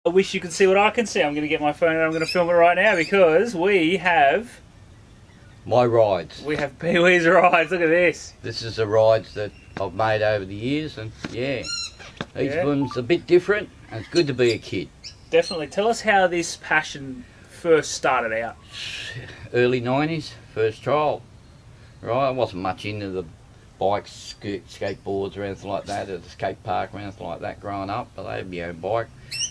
I wish you could see what I can see. I'm going to get my phone and I'm going to film it right now because we have My rides. We have Peewee's rides. Look at this. This is the rides that I've made over the years, and yeah, each Yeah. of them's a bit different, and it's good to be a kid. Definitely. Tell us how this passion first started out. Early 90s, first trial. Right, I wasn't much into the bikes, skateboards or anything like that, at the skate park or anything like that growing up, but I had my own bike.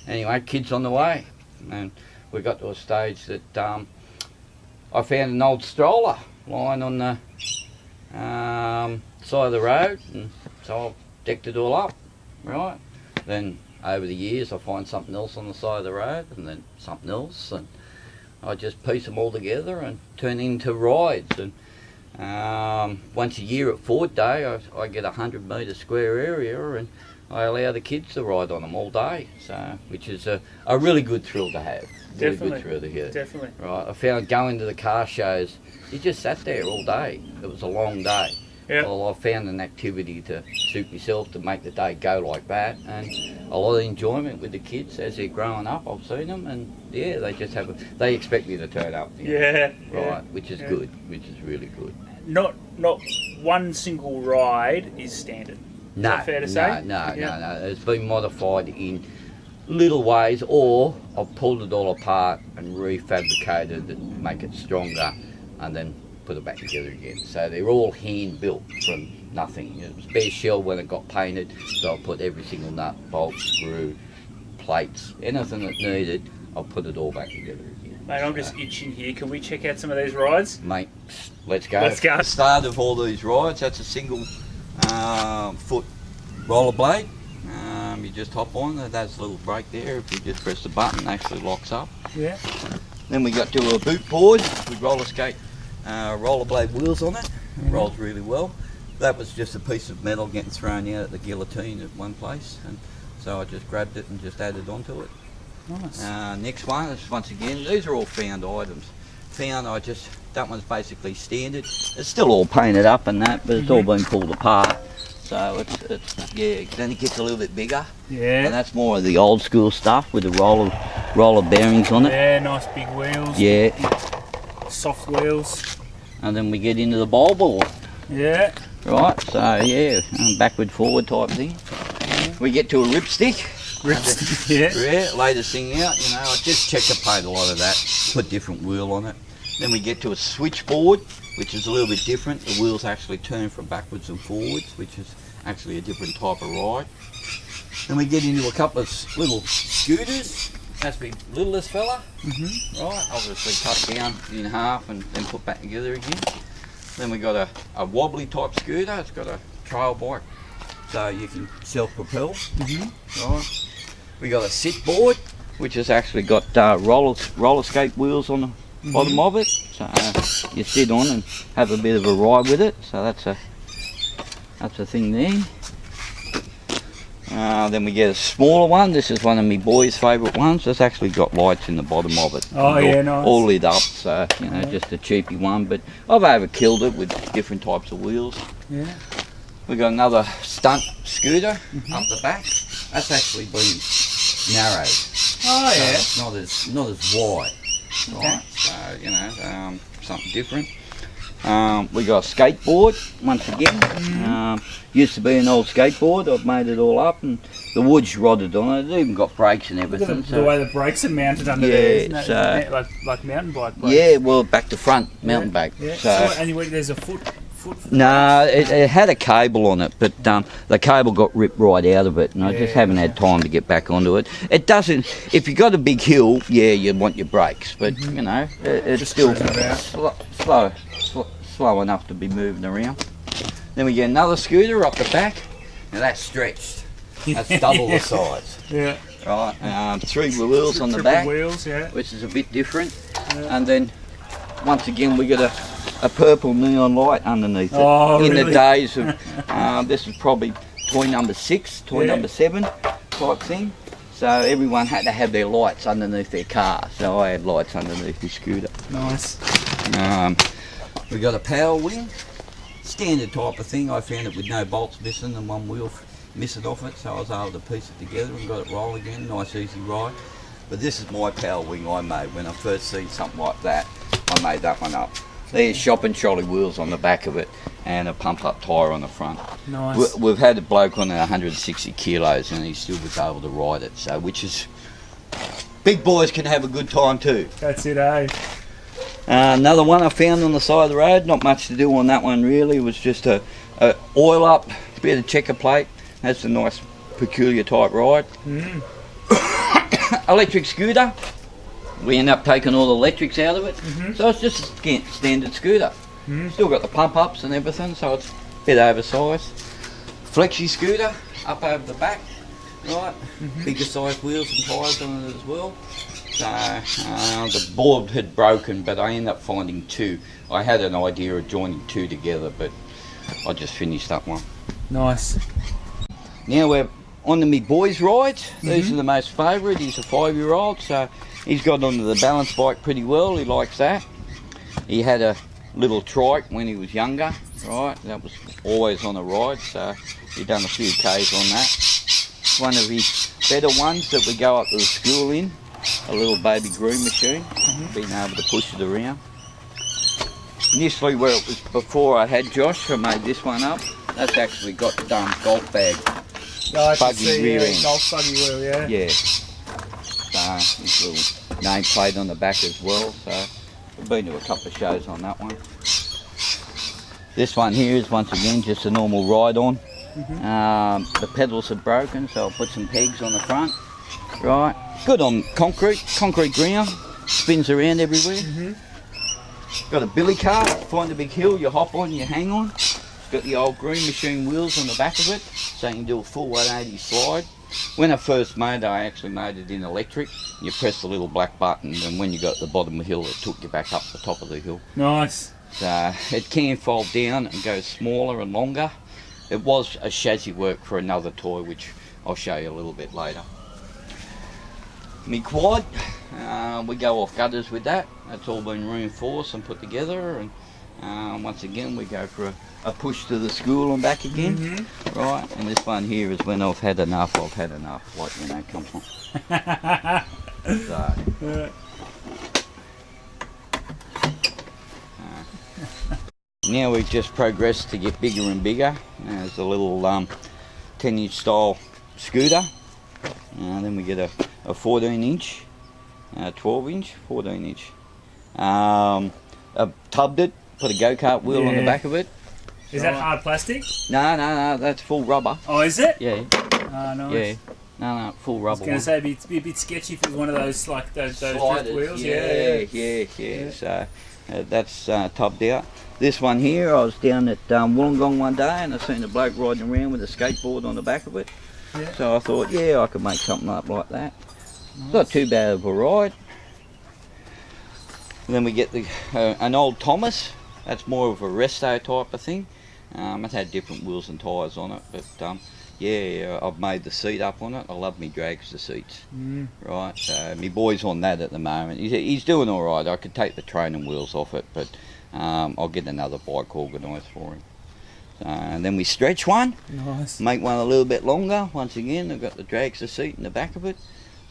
Anyway, kids on the way, and we got to a stage that I found an old stroller lying on the side of the road, and so I decked it all up, right? Then over the years I find something else on the side of the road, and then something else, and I just piece them all together and turn into rides. And once a year at Ford Day I get a 100-metre square area, and I allow the kids to ride on them all day, so which is a really good thrill to have. Really good thrill to hear. Definitely. Right, I found going to the car shows, you just sat there all day. It was a long day. Yeah. Well, I found an activity to suit myself to make the day go like that, and a lot of enjoyment with the kids as they're growing up. I've seen them, and yeah, they just they expect me to turn up. Yeah. Right, which is good, which is really good. Not one single ride is standard. Is that fair to say? No. It's been modified in little ways, or I've pulled it all apart and refabricated it, make it stronger, and then put it back together again. So they're all hand built from nothing. It was bare shell when it got painted, so I put every single nut, bolt, screw, plates, anything that needed, I'll put it all back together again. Mate, I'm just itching here. Can we check out some of these rides? Mate, let's go. Let's go. The start of all these rides, that's a single foot rollerblade. You just hop on, there's a little brake there. If you just press the button, it actually locks up. Yeah. Then we got to a boot board with roller skate rollerblade wheels on it. It rolls really well. That was just a piece of metal getting thrown out at the guillotine at one place, and so I just grabbed it and just added onto it. Nice. Next one is, once again, these are all found items. That one's basically standard. It's still all painted up and that, but it's all been pulled apart. So yeah, then it gets a little bit bigger. Yeah. And that's more of the old school stuff with the roller bearings on it. Yeah, nice big wheels. Yeah. Soft wheels. And then we get into the bowl board. Yeah. Right, so yeah, backward forward type thing. We get to a ripstick. Yeah. Yeah, latest thing out, you know, I just checker paint a lot of that, put different wheel on it. Then we get to a switchboard, which is a little bit different. The wheels actually turn from backwards and forwards, which is actually a different type of ride. Then we get into a couple of little scooters. That's my littlest fella. Right, obviously cut down in half and then put back together again. Then we got a wobbly type scooter. It's got a trail bike, so you can self-propel. Right. We got a sit board, which has actually got roller skate wheels on the bottom of it, so you sit on and have a bit of a ride with it. So that's a thing there. Then we get a smaller one. This is one of my boys' favourite ones. It's actually got lights in the bottom of it. Oh yeah, nice. All lit up, so you know, just a cheapy one. But I've overkilled it with different types of wheels. Yeah. We got another stunt scooter up the back. That's actually been narrowed. Oh So yeah. it's not as wide. Okay. Right? So you know, something different. We got a skateboard once again. Used to be an old skateboard. I've made it all up, and the wood's rotted on it. It's even got brakes and Look at everything. the way the brakes are mounted under there, isn't it? so- Like mountain bike brakes. Yeah, well, back to front, mountain bike. Yeah. So, So, and there's a foot. no, it had a cable on it, but the cable got ripped right out of it, and I just haven't had time to get back onto it. It doesn't. If you got a big hill, yeah, you want your brakes, but you know, it's Just still cruising slow enough to be moving around. Then we get another scooter up the back. Now that's stretched. That's double the size. Yeah. Right. 3 wheels on the Triple back, wheels, yeah. which is a bit different. And then once again we got a purple neon light underneath it. Oh, In the really? days of this was probably toy number 6, toy Yeah. number 7 type thing. So everyone had to have their lights underneath their car. So I had lights underneath the scooter. Nice. We got a power wing, standard type of thing. I found it with no bolts missing and one wheel missing off it, so I was able to piece it together and got it roll again. Nice easy ride. But this is my power wing I made. When I first seen something like that, I made that one up. There's shopping trolley wheels on the back of it and a pump-up tyre on the front. Nice. We've had a bloke on at 160 kilos and he still was able to ride it, so which is... Big boys can have a good time too. That's it, eh? Another one I found on the side of the road, not much to do on that one really, it was just a oil up, bit of checker plate. That's a nice peculiar type ride. Electric scooter. We end up taking all the electrics out of it, so it's just a standard scooter. Still got the pump ups and everything, so it's a bit oversized. Flexi scooter up over the back, right? Bigger size wheels and tyres on it as well. So the board had broken, but I ended up finding two. I had an idea of joining two together, but I just finished that one. Nice. Now we're on to me boys' rides. These are the most favourite. He's a 5-year-old, so he's got onto the balance bike pretty well. He likes that. He had a little trike when he was younger, right? That was always on a ride, so he done a few Ks on that. It's one of his better ones that we go up to the school in. A little baby groom machine, being able to push it around. Initially, where it was before I had Josh, I made this one up. That's actually got the golf bag. Oh, I can Buggy see, rear yeah, end. golf buggy wheel, yeah. Yeah. So, this little nameplate on the back as well. So, I've been to a couple of shows on that one. This one here is once again just a normal ride on. The pedals are broken, so I'll put some pegs on the front. Right. Good on concrete ground. Spins around everywhere. Got a billy cart. Find a big hill, you hop on, you hang on. Got the old green machine wheels on the back of it, so you can do a full 180 slide. When I first made it, I actually made it in electric. You press the little black button, and when you got to the bottom of the hill, it took you back up the top of the hill. Nice. So it can fold down and go smaller and longer. It was a chassis work for another toy, which I'll show you a little bit later. Me quad, we go off gutters with that. That's all been reinforced and put together, and once again we go for a push to the school and back again. Right, and this one here is when I've had enough, like, you know, come on. So, now we've just progressed to get bigger and bigger. There's a little 10-inch style scooter. Then we get a 14-inch, 12-inch, 14-inch. I tubbed it, put a go-kart wheel on the back of it. Is that hard plastic? No, that's full rubber. Oh, is it? Yeah. Oh, nice. Yeah. No, full rubber. I was going to say it'd be a bit sketchy if it was one of those, like those drift Sliders. wheels. Yeah. So that's tubbed out. This one here, I was down at Wollongong one day and I seen a bloke riding around with a skateboard on the back of it. Yeah. So I thought, yeah, I could make something up like that. Nice. Not too bad of a ride. And then we get an old Thomas. That's more of a resto type of thing. It had different wheels and tyres on it, but yeah, I've made the seat up on it. I love me dragster seats. Right, so my boy's on that at the moment. He's doing all right. I could take the training wheels off it, but I'll get another bike organised for him. And then we stretch one. Nice. Make one a little bit longer. Once again, I've got the dragster seat in the back of it.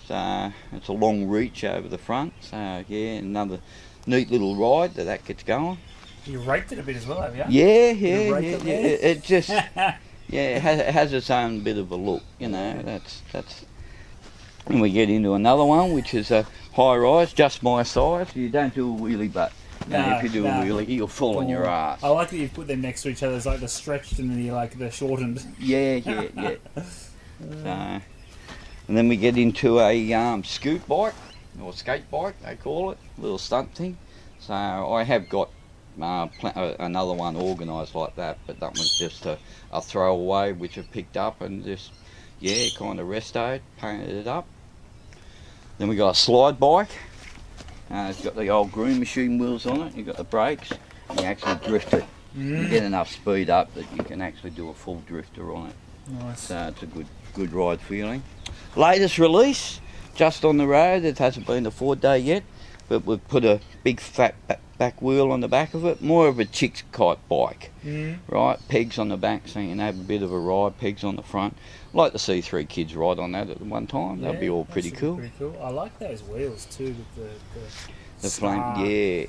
So it's a long reach over the front. So yeah, another neat little ride that gets going. You raked it a bit as well, have you? Yeah. It just it has its own bit of a look, you know. That's. And we get into another one, which is a high rise, just my size. You don't do a wheelie, but if you do a wheelie, you'll fall on your ass. I like that you've put them next to each other. It's like the stretched and the shortened. Yeah. So, and then we get into a scoot bike or skate bike, they call it, little stunt thing. So I have got another one organised like that, but that was just a throwaway which I picked up and just kind of restoed, painted it up. Then we got a slide bike. It's got the old groom machine wheels on it. You've got the brakes, and you actually drift it. You get enough speed up that you can actually do a full drifter on it. Nice. So it's a good ride feeling. Latest release, just on the road. It hasn't been a 4-day yet, but we've put a big fat back wheel on the back of it. More of a chick type bike, right? Pegs on the back so you can have a bit of a ride. Pegs on the front. like to see 3 kids ride on that at one time. That'd be all pretty cool. Pretty cool. I like those wheels too with The star, flame, yeah.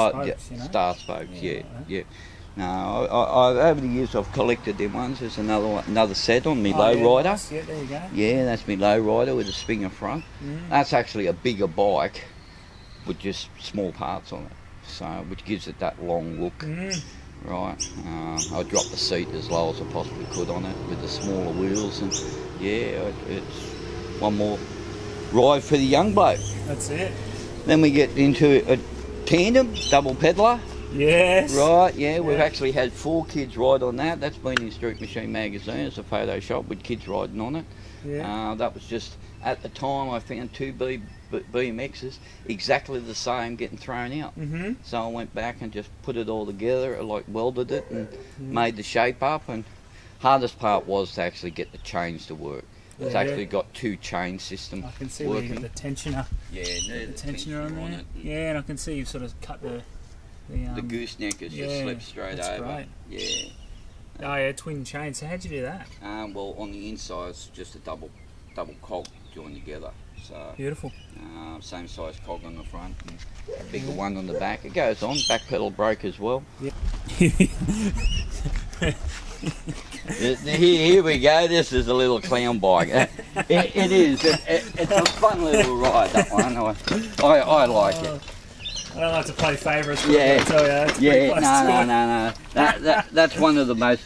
spokes, you know? Star spokes, yeah. No, I over the years I've collected them ones. There's another set on me low rider. Nice. Yeah, there you go. Yeah, that's me low rider with a Springer front. That's actually a bigger bike with just small parts on it, so which gives it that long look. Right. I dropped the seat as low as I possibly could on it with the smaller wheels, and yeah, it's one more ride for the young bloke. That's it. Then we get into a tandem double pedaler. Yes. Right, yeah, we've actually had 4 kids ride on that. That's been in Street Machine magazine. It's a photo shop with kids riding on it. Yeah. That was just, at the time I found 2 BMXs exactly the same getting thrown out. So I went back and just put it all together, I like welded it and made the shape up, and hardest part was to actually get the chains to work. It's actually got 2 chain systems I can see working. where you got the tensioner. Yeah, The tensioner on there. Yeah, and I can see you've sort of cut the gooseneck has just slipped straight that's over. Great. Yeah. Oh yeah, twin chain. So how'd you do that? Well, on the inside it's just a double cog joined together. So Beautiful. same size cog on the front and a bigger one on the back. It goes on. Back pedal brake as well. Yeah. Here we go. This is a little clown bike. It is. It's a fun little ride, that one. I like it. I don't like to play favourites, but Yeah. I tell you, No. That's one of the most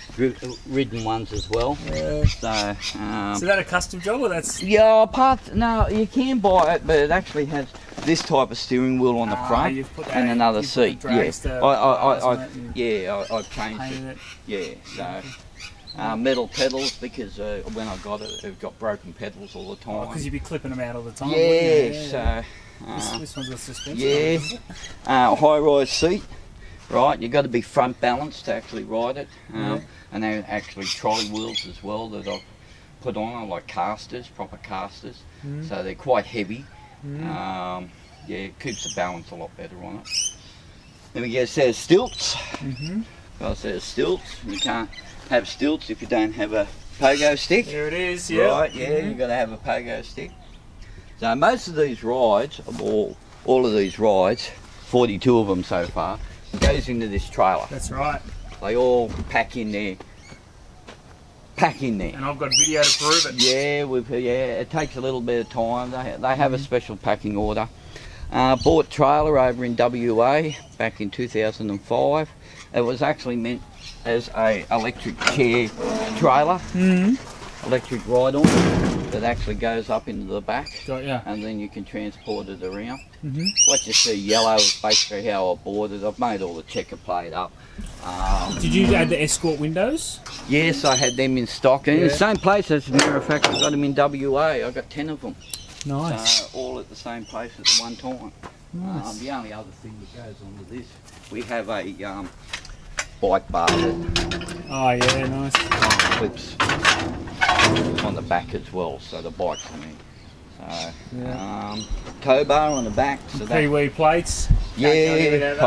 ridden ones as well. Yeah. So. Is that a custom job or that's? Yeah, no, you can buy it, but it actually has this type of steering wheel on the front you've put that, and another you've put seat. the Yeah, dragster I've changed painted it. it. Yeah, so metal pedals because when I got it, it got broken pedals all the time. Because you'd be clipping them out all the time. Yeah, wouldn't you? so. This one's got suspension. Yeah, high-rise seat. Right, you've got to be front balanced to actually ride it. And they're actually trolley wheels as well that I've put on, like casters, proper casters. So they're quite heavy. Yeah, it keeps the balance a lot better on it. Then we get a set of stilts. Got a set of stilts. You can't have stilts if you don't have a pogo stick. There it is, yeah. Right, yeah, you've got to have a pogo stick. So most of these rides, all of these rides, 42 of them so far, goes into this trailer. That's right. They all pack in there. And I've got video to prove it. Yeah, it takes a little bit of time. They have a special packing order. Bought trailer over in WA back in 2005. It was actually meant as a electric chair trailer, electric ride-on that actually goes up into the back, and then you can transport it around. What you see yellow is basically how I bought it. I've made all the checker plate up. Did you add the Escort windows? Yes, I had them in stock. And in the same place, as a matter of fact, I got them in WA. I got 10 of them. Nice. So, all at the same place at the one time. Nice. The only other thing that goes on with this, we have a bike bar that Oh yeah, nice. clips on the back as well, so the bike's in there. So, tow bar on the back. So Peewee plates. yeah,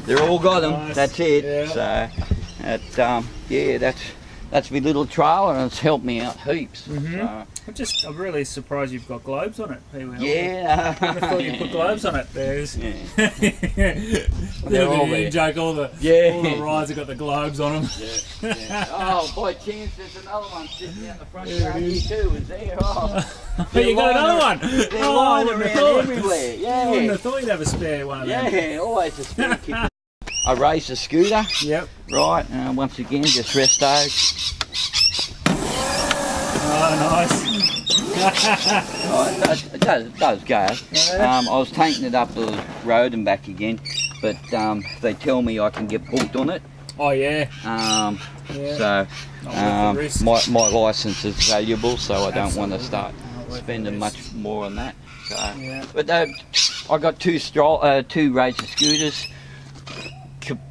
they're all got them. Nice. That's it. Yeah. So, that's my little trailer, and it's helped me out heaps. So, I'm really surprised you've got globes on it, Peewee. yeah. I thought you'd put globes on it. There's They're all you there. joke, all the rides have got the globes on them. Oh, by chance, there's another one sitting out the front yard here too. Is there? Oh, You got another one. They're lying around everywhere. I wouldn't have thought you'd have a spare one of them. Yeah, always a spare kit. I race a scooter. Yep. Right, once again, just restoed. Oh, nice. It does go. I was taking it up the road and back again, but they tell me I can get booked on it. Oh yeah. So my license is valuable, so I don't want to start spending much more on that. So, but I got two racer scooters.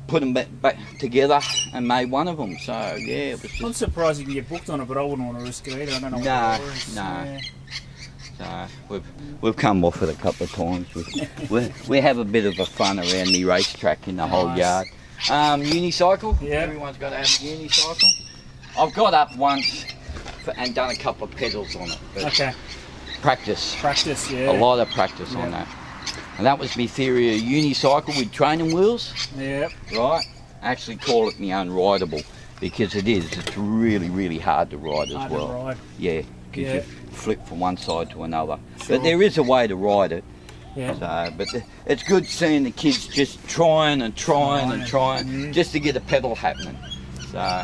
Put them back together and made one of them. So yeah, it was just... I'm surprised you can get booked on it, but I wouldn't want to risk it either. I don't know what it is. No. So we've come off it a couple of times. We have a bit of a fun around the racetrack in the whole yard. Unicycle. Yeah. Everyone's got to have a unicycle. I've got up once and done a couple of pedals on it. Okay. Practice. Practice, yeah. A lot of practice on that. And that was my theory of unicycle with training wheels. Yep. Right? I actually call it my unrideable because it is. It's really, really hard to ride as well. To ride. Yeah, because you flip from one side to another. Sure. But there is a way to ride it. Yeah. So, but it's good seeing the kids just trying just to get a pedal happening. So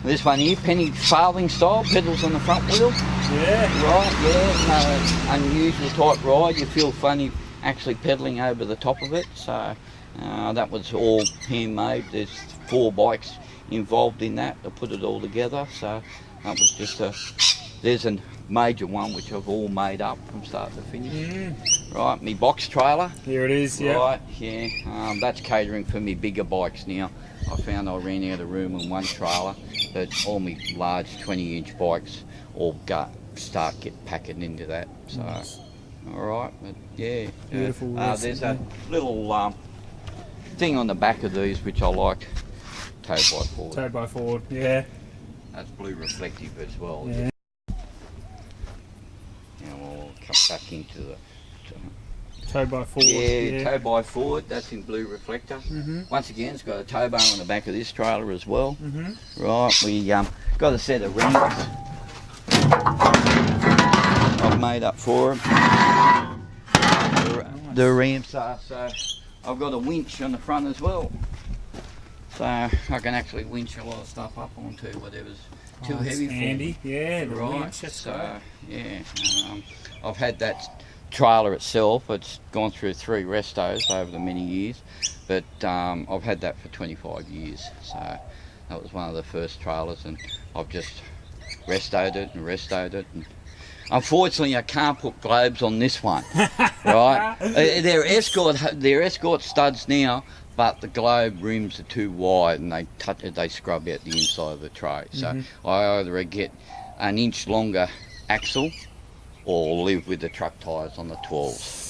this one here, penny farthing style, pedals on the front wheel. Yeah. Right, yeah, no unusual type ride. You feel funny actually pedaling over the top of it. So that was all handmade. There's 4 bikes involved in that to put it all together. So that was just there's a major one which I've all made up from start to finish. Right, my box trailer. Here it is, yeah. Right, yeah. That's catering for me bigger bikes now. I found I ran out of room in one trailer, but all my large 20-inch bikes all start packing into that. So, all right, but yeah. Beautiful. There's a little thing on the back of these which I like. Tow by Ford. Tow by Ford, yeah. That's blue reflective as well. Yeah. Now we'll come back into the. Tow by Ford. Yeah, tow by Ford. That's in blue reflector. Once again, it's got a tow bar on the back of this trailer as well. Right, we got a set of rings I've made up for them. The ramps are so. I've got a winch on the front as well, so I can actually winch a lot of stuff up onto whatever's too heavy for handy. me. Yeah, the Right. winch. That's So yeah, I've had that trailer itself. It's gone through 3 restos over the many years, but I've had that for 25 years. So that was one of the first trailers, and I've just restoed it. And unfortunately, I can't put globes on this one. Right? They're escort studs now, but the globe rims are too wide and they scrub out the inside of the tray. So I either get an inch longer axle or live with the truck tyres on the 12s.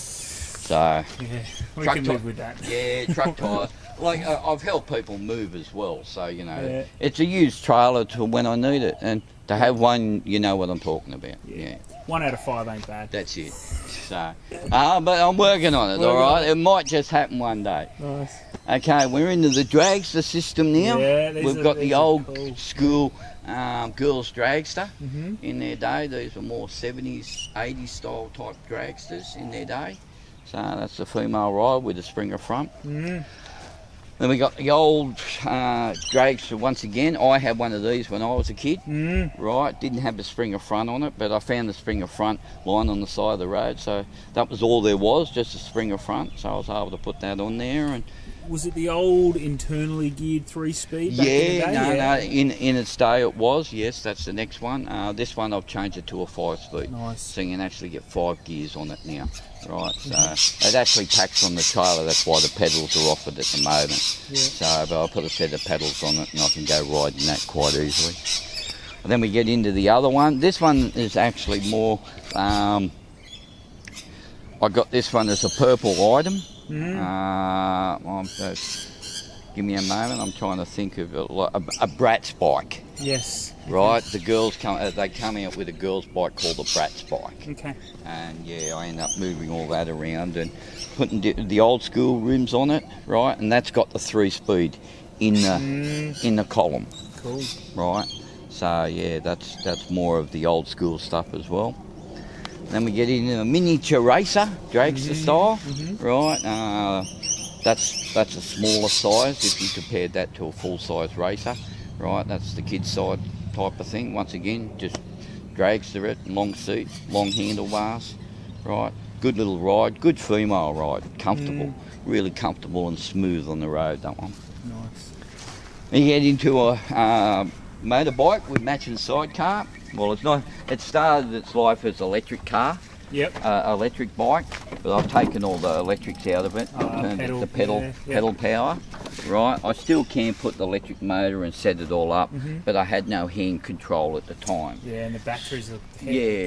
So yeah, we can live with that. Yeah, truck tyres. Like I've helped people move as well, so you know it's a used trailer to when I need it, and to have one, you know what I'm talking about. Yeah. 1 out of 5 ain't bad. That's it. So, but I'm working on it. All right, it might just happen one day. Nice. Okay, we're into the dragster system now. Yeah, we've got the old cool. school girls dragster in their day. These were more 70s, 80s style type dragsters in their day. So that's the female ride with the Springer front. Then we got the old dragster once again. I had one of these when I was a kid. Right, didn't have the Springer front on it, but I found the Springer front lying on the side of the road. So that was all there was, just a Springer front. So I was able to put that on there. And was it the old internally geared 3-speed back in the day? No, in its day it was. Yes, that's the next one. This one I've changed it to a 5-speed. Nice. So you can actually get 5 gears on it now. Right, so it actually packs on the trailer. That's why the pedals are offered at the moment. So but I'll put a set of pedals on it and I can go riding that quite easily. And then we get into the other one. This one is actually more, I got this one as a purple item. Give me a moment, I'm trying to think of a Brat's bike. Yes. Right, the girls come out with a girls' bike called the Brat's bike. Okay. And yeah, I end up moving all that around and putting the old school rims on it, right? And that's got the 3-speed in the column. Cool. Right. So yeah, that's more of the old school stuff as well. Then we get into a miniature racer, dragster style, right? That's a smaller size if you compared that to a full-size racer, right? That's the kids' side type of thing. Once again, just dragster it, long seat, long handlebars, right? Good little ride, good female ride, comfortable, really comfortable and smooth on the road, that one. Nice. Then you get into a motorbike with matching sidecar. Well, it's not. It started its life as electric car. Yep. Electric bike, but I've taken all the electrics out of it, turned it to pedal power. right? I still can put the electric motor and set it all up, but I had no hand control at the time. Yeah, and the batteries are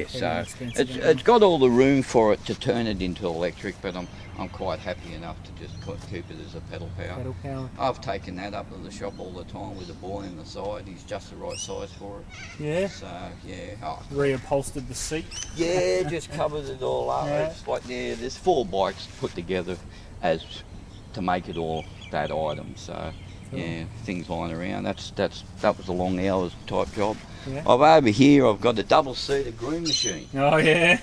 So it's got all the room for it to turn it into electric, but I'm quite happy enough to just keep it as a pedal power. Pedal power. I've taken that up to the shop all the time with a boy in the side. He's just the right size for it. Yeah. So yeah. Oh. Reupholstered the seat. Yeah, just covered it all up. Yeah. It's like there's 4 bikes put together as to make it all that item. So yeah, things lying around. That was a long hours type job. Yeah. Over here I've got a double-seated groom machine. Oh yeah.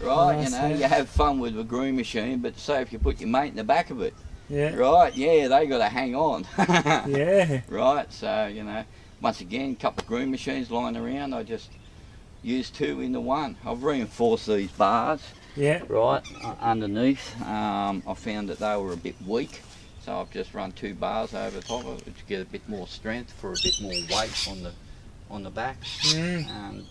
Right, you know, you have fun with a groom machine, but say if you put your mate in the back of it, Yeah. right, yeah, they got to hang on. Yeah. Right, so, you know, once again, a couple of groom machines lying around, I just use 2 into 1. I've reinforced these bars, Yeah. right, underneath. I found that they were a bit weak, so I've just run 2 bars over top of it to get a bit more strength for a bit more weight on the back. And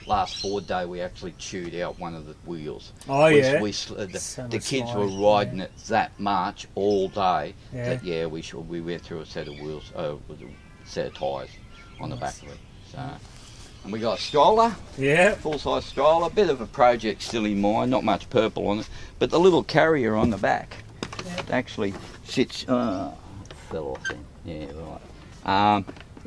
last Ford day we actually chewed out one of the wheels. Oh yeah. The kids were riding it that much all day that we went through a set of wheels with a set of tyres on the back of it. So, and we got a stroller. Yeah. Full size stroller. Bit of a project still in mind. Not much purple on it, but the little carrier on the back actually sits. Fell off then. Yeah, right.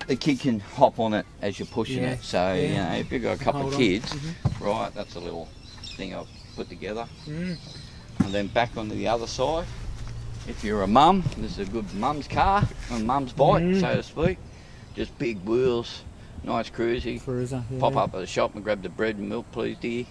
The kid can hop on it as you're pushing it, so you know, if you've got a couple of kids, right, that's a little thing I've put together. And then back onto the other side, if you're a mum, this is a good mum's car, a mum's bike, so to speak. Just big wheels, nice cruisy. Cruiser, yeah. Pop up at the shop and grab the bread and milk, please, dear.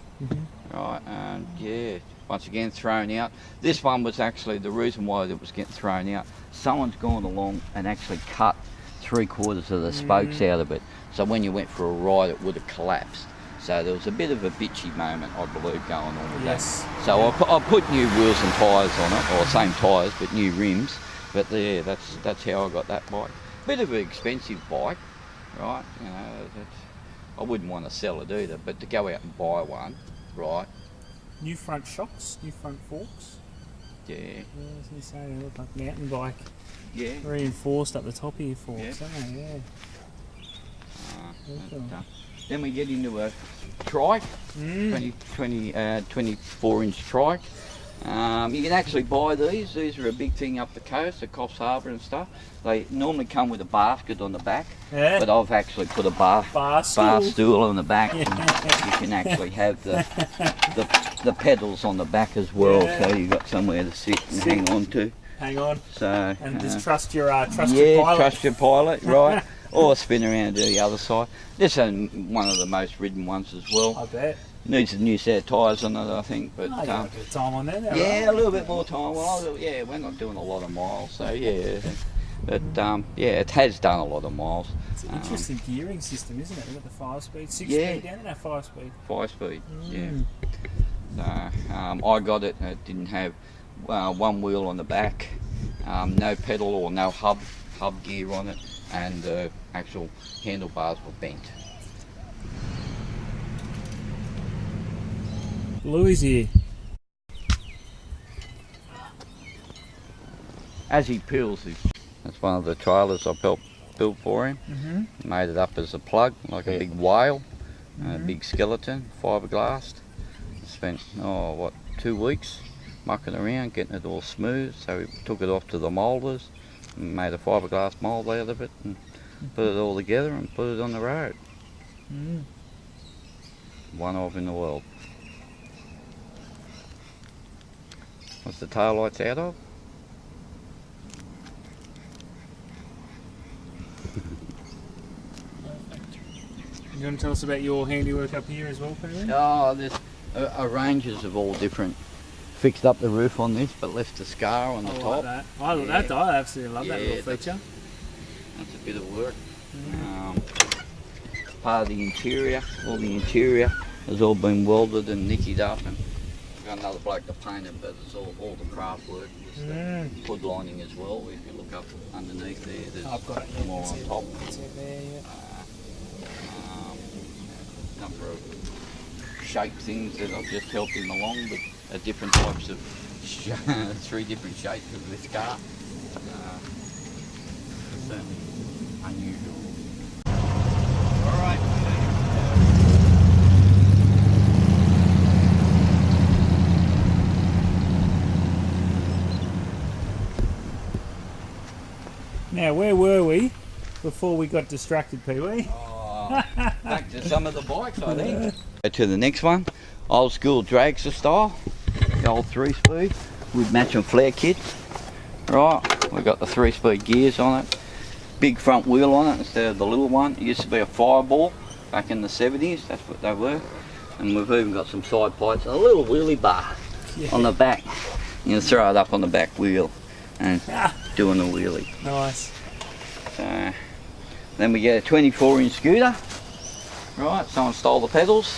Right, and yeah, once again thrown out. This one was actually the reason why it was getting thrown out. Someone's gone along and actually cut 3/4 of the spokes out of it, so when you went for a ride it would have collapsed. So there was a bit of a bitchy moment, I believe, going on with that. So I put new wheels and tyres on it, or same tyres but new rims. But yeah, that's how I got that bike. Bit of an expensive bike, right? You know, I wouldn't want to sell it either, but to go out and buy one, right? New front shocks, new front forks. Yeah. Yeah, as you say, they look like mountain bike. Yeah. Reinforced up the top of your forks, Yeah. don't they? Yeah. Then we get into a trike, 24-inch trike. You can actually buy these. These are a big thing up the coast at Coffs Harbour and stuff. They normally come with a basket on the back, but I've actually put a bar stool on the back. And you can actually have the pedals on the back as well, so you've got somewhere to sit and hang on to. Hang on. So and just trust your pilot. Yeah, trust your pilot, right? Or spin around to the other side. This is one of the most ridden ones as well. I bet. Needs a new set of tyres on it, I think. But you got a bit of time on there now, yeah, right? a little bit more time. Well, yeah, we're not doing a lot of miles, so yeah. But yeah, it has done a lot of miles. It's an interesting gearing system, isn't it? We've got the 5-speed, 6-speed down there, 5-speed. 5-speed, yeah. So I got it. It didn't have one wheel on the back, no pedal or no hub gear on it, and the actual handlebars were bent. Louis here. As he peels, that's one of the trailers I built for him. Made it up as a plug, like a big whale, a big skeleton, fiberglass. Spent 2 weeks mucking around, getting it all smooth. So we took it off to the moulders and made a fiberglass mould out of it and put it all together and put it on the road. One of in the world. What's the tail lights out of? You want to tell us about your handiwork up here as well, Peewee? Oh, there's ranges of all different. Fixed up the roof on this, but left the scar on the top. Like that. I love that. I absolutely love that little feature. That's a bit of work. Part of the interior, all the interior has all been welded and nickied up, and I've got another bloke to paint it, but it's all the craft work. The hood lining as well. If you look up underneath there, there's more on top. It's it there, yeah. Number of shape things that I've just helped him along with different types of 3 different shapes of this car. certainly unusual. Alright. Now, where were we before we got distracted, Peewee? Back to some of the bikes, I think. Go to the next one. Old school dragster style. The old 3-speed with matching flare kit. Right, we've got the 3-speed gears on it. Big front wheel on it instead of the little one. It used to be a Fireball back in the 70s, that's what they were. And we've even got some side plates, a little wheelie bar on the back. You can throw it up on the back wheel and doing the wheelie. Nice. So, then we get a 24-inch scooter. Right, someone stole the pedals.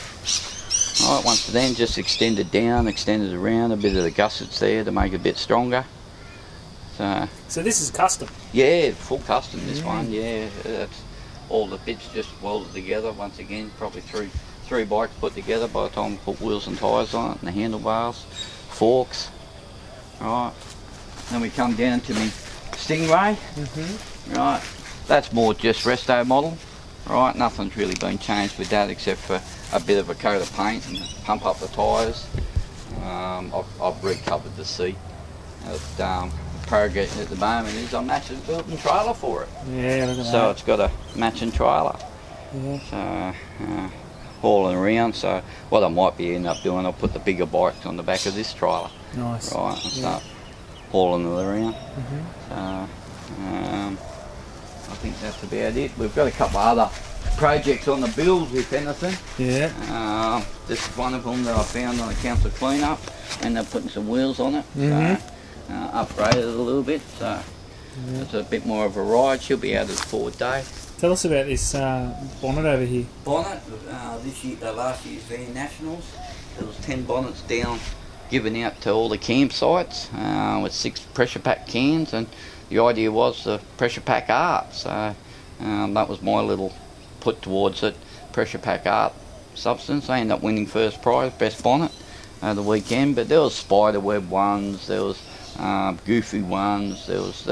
Right, once then just extended down, extended around, a bit of the gussets there to make it a bit stronger. So this is custom? Yeah, full custom this one, yeah. That's all the bits just welded together once again, probably three bikes put together by the time we put wheels and tyres on it, and the handlebars, forks. Right, then we come down to the Stingray. Right, that's more just resto model. Right, nothing's really been changed with that except for a bit of a coat of paint and pump up the tyres. I've recovered the seat. The progress at the moment is I'm actually building a trailer for it. Yeah, look at that. So it's got a matching trailer. Yeah. So hauling around. So what I might be end up doing, I'll put the bigger bikes on the back of this trailer. Nice. Right, and start hauling it around. So I think that's about it. We've got a couple of other projects on the build, if anything. Yeah. This is one of them that I found on a council clean-up, and they're putting some wheels on it. So upgraded it a little bit, so it's a bit more of a ride. She'll be out of the forward day. Tell us about this bonnet over here. Bonnet, this year, last year's Van Nationals, there was 10 bonnets down given out to all the campsites with 6 pressure pack cans, and the idea was the pressure pack art. So that was my little put towards it, pressure pack art substance. I ended up winning first prize, best bonnet the weekend. But there was spider web ones, there was goofy ones, there was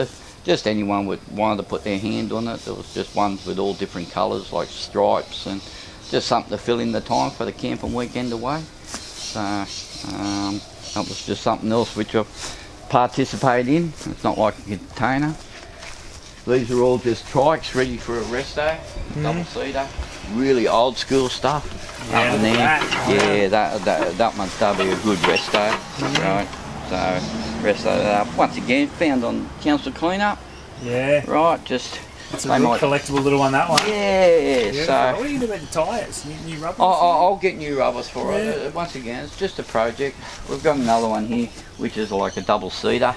just anyone wanted to put their hand on it. There was just ones with all different colours like stripes, and just something to fill in the time for the camping weekend away. So that was just something else which I participate in. It's not like a container. These are all just trikes ready for a resto, double seater, really old school stuff. Yeah, up in there. That one's be a good resto. Right, so resto that up. Once again, found on council clean-up. Yeah. Right, just. It's a real collectible little one, that one. Yeah, so. What are you going to do about the tyres? New rubbers? I'll get new rubbers for it. Once again, it's just a project. We've got another one here, which is like a double seater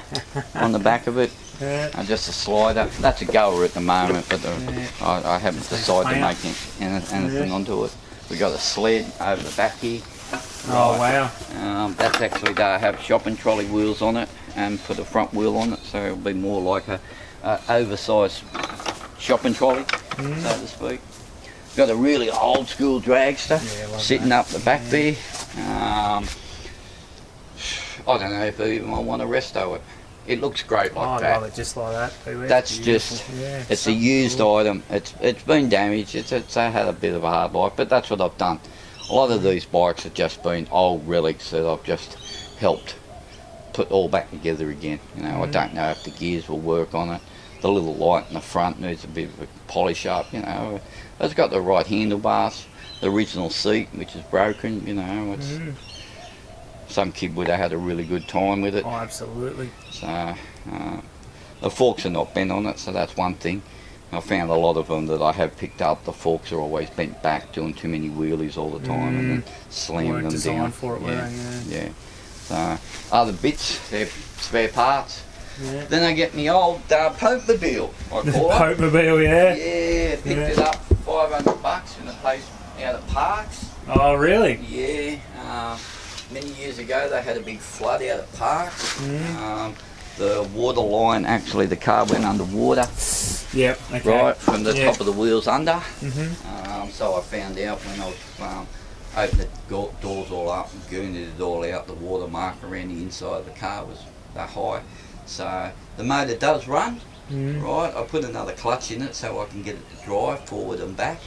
on the back of it. Just a slider. That's a goer at the moment, but I haven't decided to make anything onto it. We've got a sled over the back here. Oh, wow. That's actually, they have shopping trolley wheels on it and put a front wheel on it, so it'll be more like a oversized shopping trolley, so to speak. Got a really old school dragster sitting up the back there. I don't know if even I want to resto it. It looks great like that. I love it just like that. Peewee. That's beautiful. just, it's a used item. It's been damaged. It's had a bit of a hard life, but that's what I've done. A lot of these bikes have just been old relics that I've just helped put all back together again. You know, I don't know if the gears will work on it. The little light in the front needs a bit of a polish up, you know. It's got the right handlebars, the original seat, which is broken, you know. It's, some kid would have had a really good time with it. Oh, absolutely. So, the forks are not bent on it, so that's one thing. I found a lot of them that I have picked up, the forks are always bent back, doing too many wheelies all the time, and then slamming them designed down. For it, yeah. So, other bits, they're spare parts. Yeah. Then I get my old Pope-mobile, I call it. Pope-mobile, yeah. Yeah, picked it up for $500 in a place out at Parks. Oh, really? Yeah. Many years ago they had a big flood out at Parks. The water line, actually the car went underwater. Yep, okay. Right, from the top of the wheels under. So I found out when I was opening the doors all up and gooned it all out, the water mark around the inside of the car was that high. So the motor does run, right? I put another clutch in it so I can get it to drive forward and back.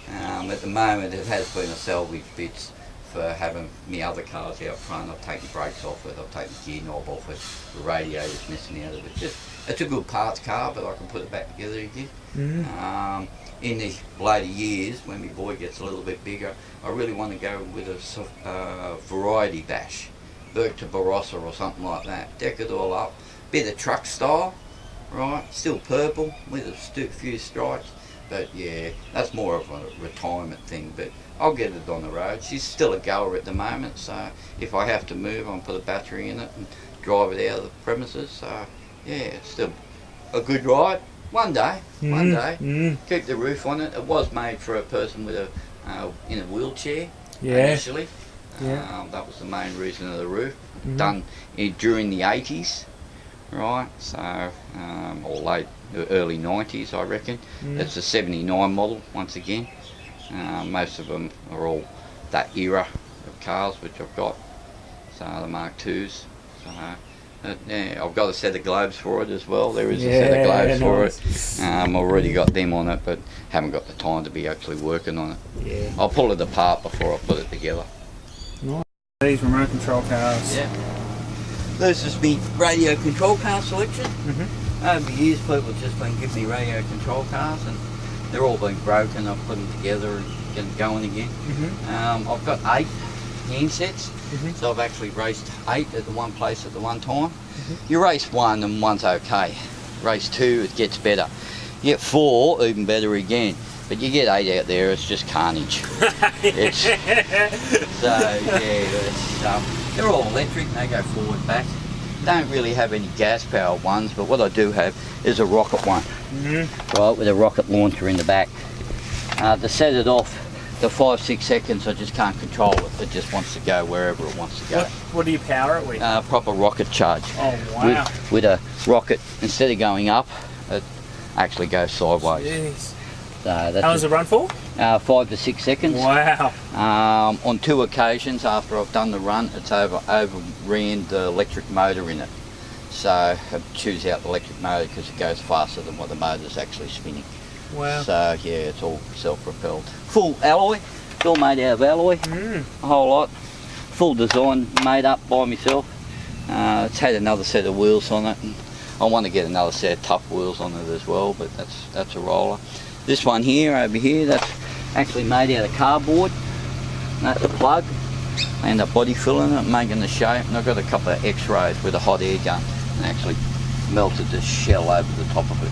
At the moment it has been a salvage bits for having me other cars out front. I've taken brakes off it, I've taken the gear knob off it, the radiator's missing out of it. It's a good parts car, but I can put it back together again. In the later years, when my boy gets a little bit bigger, I really want to go with a variety dash, Berg to Barossa or something like that. Deck it all up, bit of truck style, right? Still purple with a few stripes, but yeah, that's more of a retirement thing. But I'll get it on the road. She's still a goer at the moment, so if I have to move, I'll put a battery in it and drive it out of the premises. So yeah, it's still a good ride. One day, keep the roof on it. It was made for a person with in a wheelchair initially. That was the main reason of the roof. Done during the 80s, right? So, or early 90s, I reckon. It's a 79 model, once again. Most of them are all that era of cars, which I've got. So the Mark IIs. So, yeah, I've got a set of globes for it as well. There is a set of globes for it. I've already got them on it, but haven't got the time to be actually working on it. I'll pull it apart before I put it together. Nice. These remote control cars. Yeah. This is me radio control car selection. Over the years, people have just been giving me radio control cars, and they're all been broken. I've put them together and get them going again. I've got 8 handsets, so I've actually raced 8 at the one place at the one time. You race 1 and 1's okay. Race 2, it gets better. You get 4, even better again. But you get 8 out there, it's just carnage. They're all electric, they go forward, back. Don't really have any gas powered ones, but what I do have is a rocket one. Right, with a rocket launcher in the back. To set it off, the 5-6 seconds, I just can't control it. It just wants to go wherever it wants to go. What do you power it with? Proper rocket charge. Oh wow! With a rocket, instead of going up, it actually goes sideways. Jeez. So that's how long's it run for? 5 to 6 seconds. Wow. On 2 occasions after I've done the run, it's overran the electric motor in it. So I choose out the electric motor because it goes faster than what the motor's actually spinning. Wow. So yeah, it's all self-propelled. Full alloy, it's all made out of alloy, a whole lot. Full design made up by myself. It's had another set of wheels on it, and I want to get another set of tough wheels on it as well, but that's a roller. This one here, over here, that's actually made out of cardboard. That's a plug. I end up body filling it, making the shape, and I've got a couple of x-rays with a hot air gun and actually melted the shell over the top of it.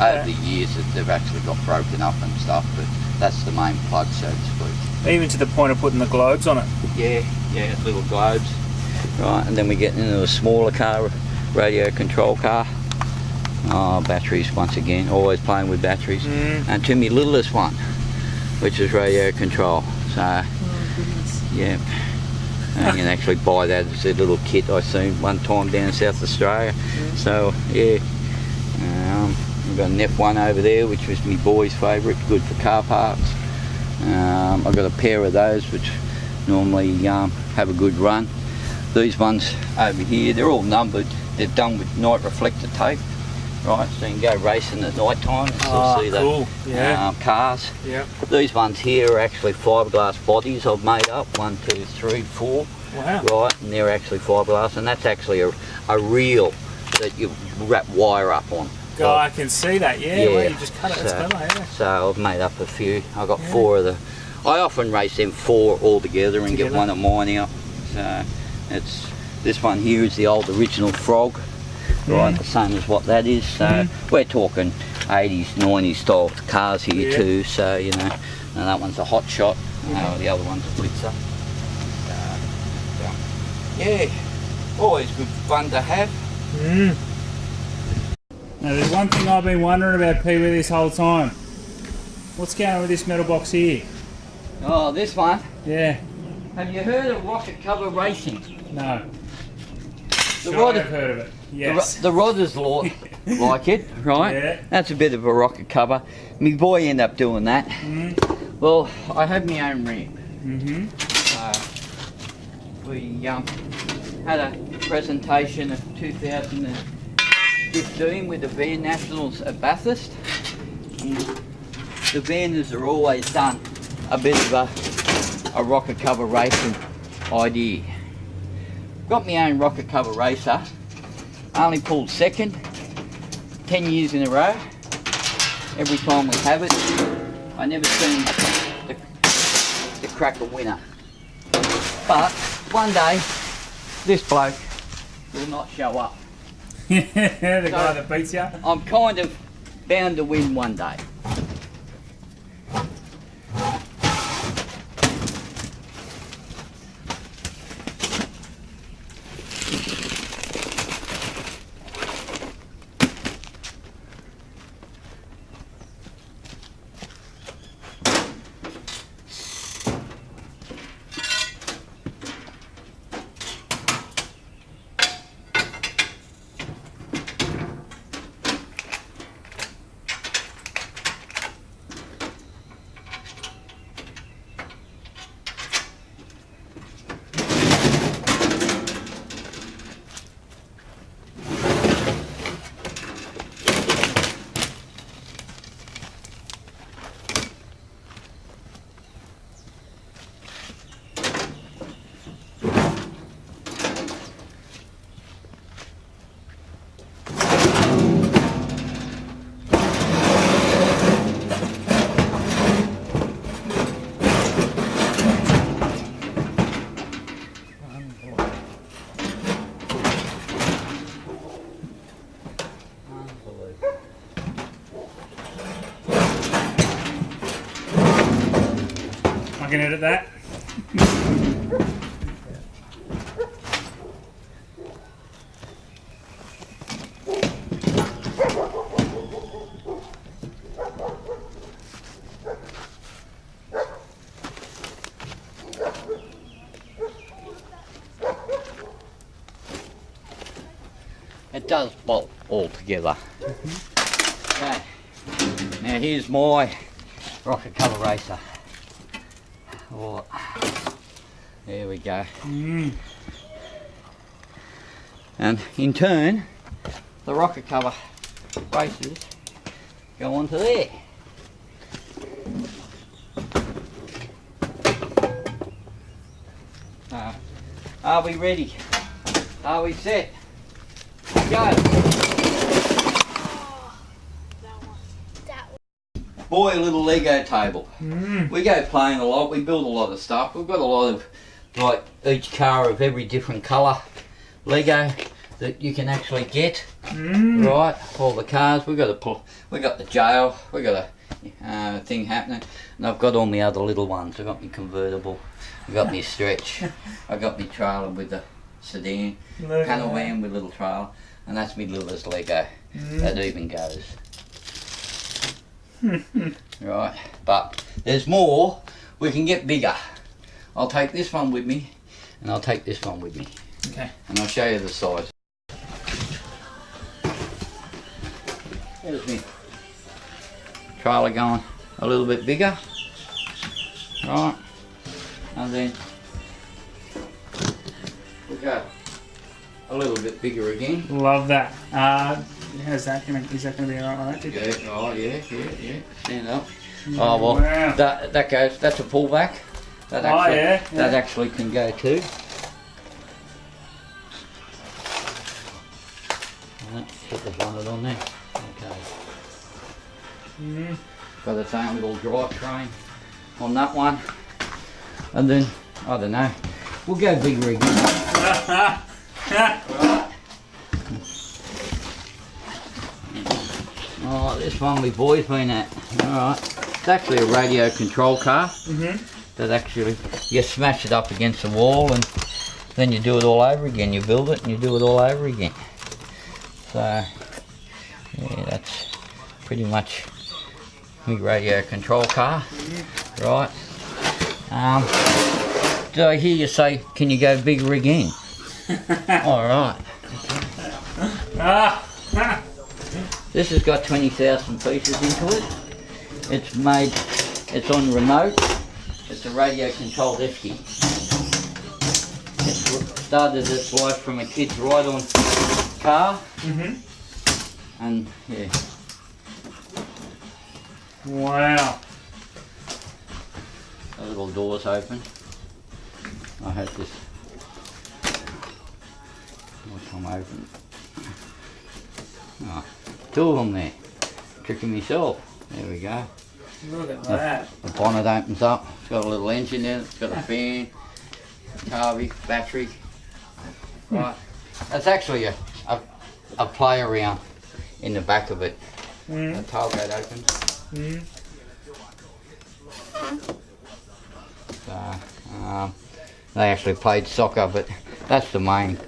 Over the years they've actually got broken up and stuff, but that's the main plug, so to speak. Even to the point of putting the globes on it? Yeah, little globes. Right, and then we get into a smaller car, radio control car. Batteries once again, always playing with batteries. And to me littlest one, which is radio control. So, yeah, you can actually buy that as a little kit I seen one time down in South Australia. So, yeah, I've got an F1 over there, which was my boy's favourite, good for car parts. I've got a pair of those, which normally have a good run. These ones over here, they're all numbered. They're done with night reflector tape. Right, so you can go racing at night time and still see the cars. These ones here are actually fiberglass bodies I've made up, 1, 2, 3, 4. Wow. Right, and they're actually fiberglass, and that's actually a reel that you wrap wire up on. Oh, I can see that, well, you just cut it, that's clever, So I've made up a few. I've got 4 of the, I often race them 4 all together and get one of mine out. So this one here is the old original Frog. Right, the same as what that is. So we're talking 80s, 90s style cars here too. So you know, and that one's a hot shot. The other one's a blitzer. Yeah, always good fun to have. Now there's one thing I've been wondering about, Peewee, this whole time. What's going on with this metal box here? Oh, this one? Yeah. Have you heard of rocket cover racing? No. I've heard of it. Yes. The Rodders like it, right? Yeah. That's a bit of a rocket cover. My boy ended up doing that. Well, I have my own ramp. We had a presentation of 2000 2015 with the Van Nationals at Bathurst. And the Vanders are always done a bit of a rocket cover racing idea. Got my own rocket cover racer. Only pulled second 10 years in a row. Every time we have it, I never seem to crack a winner. But one day, this bloke will not show up. The guy that beats you? I'm kind of bound to win one day. I can edit that. It does bolt all together. Okay. Now here's my rocket cover racer. Oh, there we go. And in turn, the rocket cover racers go onto there. Are we ready? Are we set? Go! Boy, a little Lego table. We go playing a lot, we build a lot of stuff. We've got a lot of, like, each car of every different colour Lego that you can actually get. Right, all the cars. We got the jail, we got a thing happening, and I've got all my other little ones. I've got my convertible, I've got my stretch, I've got my trailer with the sedan, panel van with little trailer, and that's my littlest Lego. That even goes. Right, but there's more. We can get bigger. I'll take this one with me, and I'll take this one with me. Okay. And I'll show you the size. There's me trailer going a little bit bigger. Right, and then we go a little bit bigger again. Love that. How's that gonna? Is that gonna be alright? Yeah. Oh yeah. Stand up. Oh well. Wow. That goes. That's a pullback. That actually, That actually can go too. Put the bonnet on there. Okay. Got its own little drivetrain on that one, and then I don't know. We'll go bigger again. Right. Oh, this one we boys been at. Alright. It's actually a radio control car. That actually, you smash it up against the wall and then you do it all over again. You build it and you do it all over again. So, yeah, that's pretty much my radio control car. Right. Did I hear you say, can you go bigger again? Alright. This has got 20,000 pieces into it. It's made, it's on remote. It's a radio controlled esky. It started its life from a kid's ride-on car. And yeah. Wow. The little door's open. I had this. I'll come open. Oh, two of them there. Tricking myself. There we go. Look at that. The bonnet opens up. It's got a little engine in it. It's got a fan, carby, battery. Right. That's actually a play around in the back of it. The tailgate opens. So, they actually played soccer, but that's the main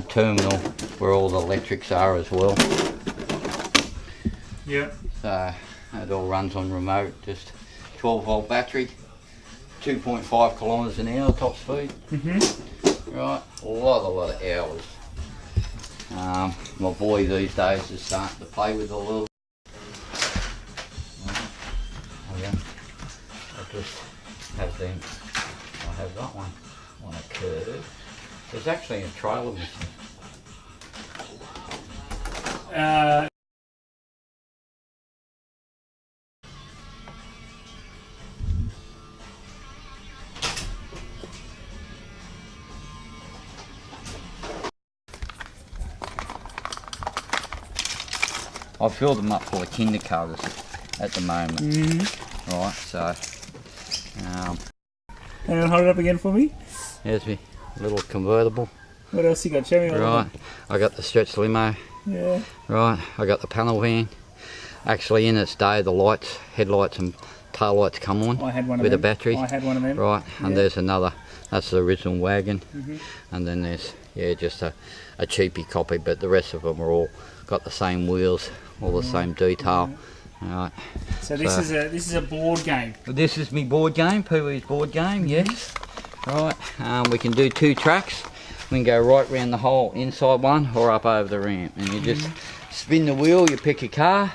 terminal where all the electrics are as well. Yep. So it all runs on remote, just 12-volt battery, 2.5 kilometres an hour top speed. Right, a lot of hours. My boy these days is starting to play with a little. I just have them. I have that one on a curve. There's actually a trailer missing. I filled them up full of kinder covers at the moment. Right, so and hold it up again for me. here's my little convertible. What else you got? Show me. Right, I got the stretch limo. Yeah. Right, I got the panel van. Actually, in its day, the lights, headlights and tail lights come on I had one of with them. a battery. I had one of them. Right, and there's another. That's the original wagon. Mm-hmm. And then there's just a cheapy copy, but the rest of them are all got the same wheels, all the same detail. Right. So this is a board game. This is me board game, Peewee's board game. Yes. Right. We can do 2 tracks. We can go right round the whole inside one or up over the ramp, and you just spin the wheel. You pick a car.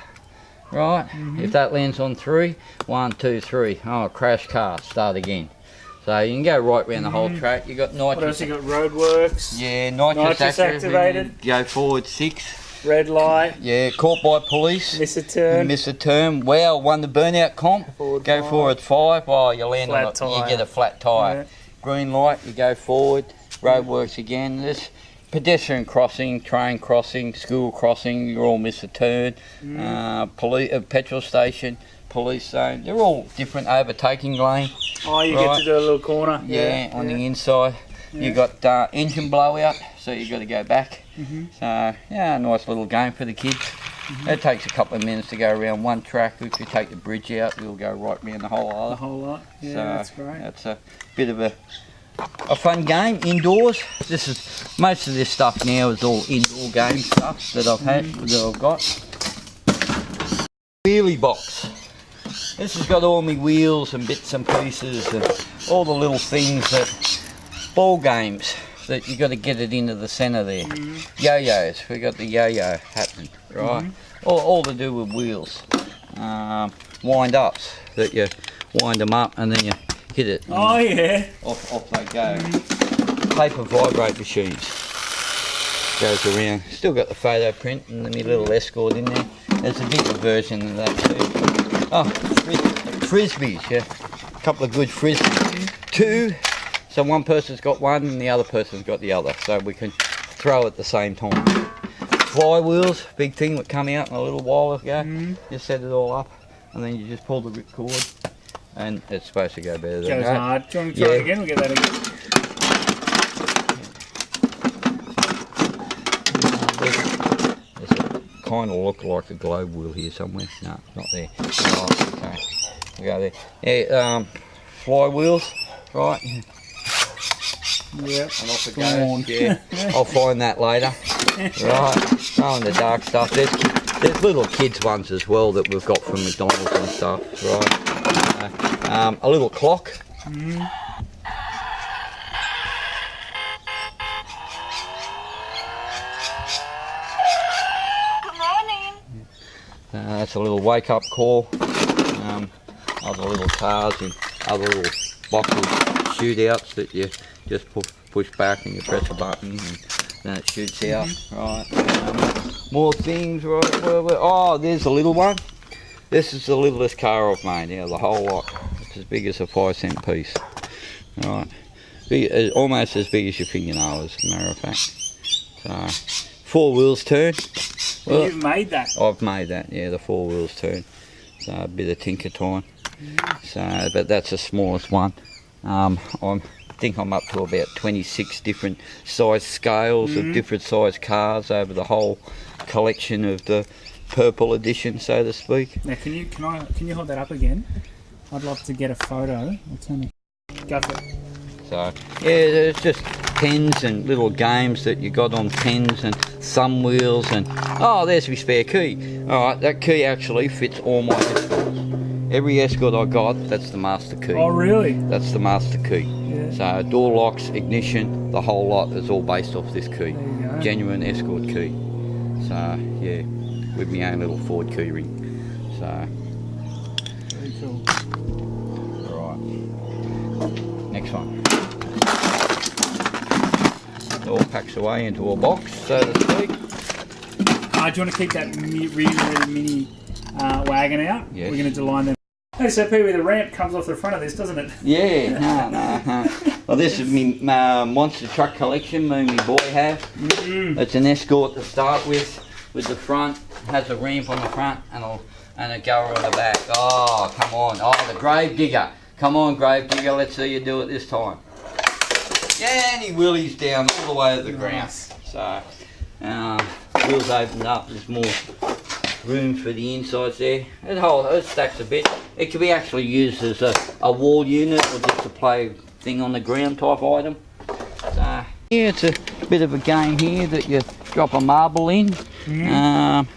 Right. If that lands on 3, 1, 2, 3. Oh, crash car. Start again. So you can go right round the whole track. You got nitrous. What else you got? Roadworks. Yeah, nitrous activated. Go forward 6. Red light. Yeah, caught by police. Miss a turn. Miss a turn. Wow, won the burnout comp. Go forward 5. Oh, you land on it. You get a flat tyre. Yeah. Green light, you go forward. Roadworks again. This pedestrian crossing, train crossing, school crossing. You all miss a turn. Petrol station, police zone. They're all different. Overtaking lane. Oh, you get to do a little corner. Yeah, on the inside. You got engine blowout, so you got to go back. So yeah, nice little game for the kids. It takes a couple of minutes to go around one track. If you take the bridge out, you'll go right around the whole other. The whole lot. Yeah, So that's great. That's a bit of a fun game indoors. This is most of this stuff now is all indoor game stuff that I've had that I've got. Wheelie box. This has got all my wheels and bits and pieces and all the little things that ball games that you got to get it into the centre there. Yo-yos, we got the yo-yo happening, right? All to do with wheels. Wind-ups that you wind them up and then you hit it. Oh yeah. Off they go. Paper vibrate machines. Goes around. Still got the photo print and the little escort in there. There's a bigger version of that too. Oh, frisbees, yeah. A couple of good frisbees. 2. So one person's got one and the other person's got the other. So we can throw at the same time. Flywheels, big thing that come out a little while ago. Just set it all up and then you just pull the ripcord and it's supposed to go better than Goes that. hard. Do you want to try it again? We'll get that again. Kind of look like a globe wheel here somewhere. No, not there. Oh, okay. We go there. Yeah, flywheels, right? Yep. And off it goes. Yeah, I'll find that later. Right, oh, and the dark stuff. There's little kids ones as well that we've got from McDonald's and stuff. Right. A little clock. That's a little wake-up call. Other little cars and other little boxes, shootouts that you just push back and you press a button. And then it shoots out. Right. More things. Right. Oh, there's a little one. This is the littlest car I've made. Yeah, the whole lot. It's as big as a 5-cent piece. Right. Big, almost as big as your fingernail, as a matter of fact. So, 4 wheels turn. Well, you've made that? I've made that, yeah, the 4 wheels turn. So a bit of tinker time. So, but that's the smallest one. I think I'm up to about 26 different size scales of different size cars over the whole collection of the purple edition, so to speak. Now, can you hold that up again? I'd love to get a photo. I'll turn it. Go for it. So yeah, it's just pens and little games that you got on pens and thumb wheels and oh, there's my spare key. All right, that key actually fits all my escorts. Every escort I got, that's the master key. Oh really? That's the master key. Yeah. So door locks, ignition, the whole lot is all based off this key. There you go. Genuine escort key. So yeah, with my own little Ford key ring. So very cool. Right. Next one. It all packs away into a box, so to speak. Do you want to keep that really mini wagon out? Yes. We're going to line them. Hey, so Peewee, the ramp comes off the front of this, doesn't it? Yeah, no. Well, this is my monster truck collection, me and my boy have. It's an escort to start with the front. Has a ramp on the front and a goer on the back. Oh, come on. Oh, the grave digger. Come on, grave digger, let's see you do it this time. Yeah, and he wheelies down all the way to the ground. So, wheels opened up, there's more room for the insides there. It stacks a bit. It can be actually used as a wall unit or just a play thing on the ground type item. So, yeah, it's a bit of a game here that you drop a marble in and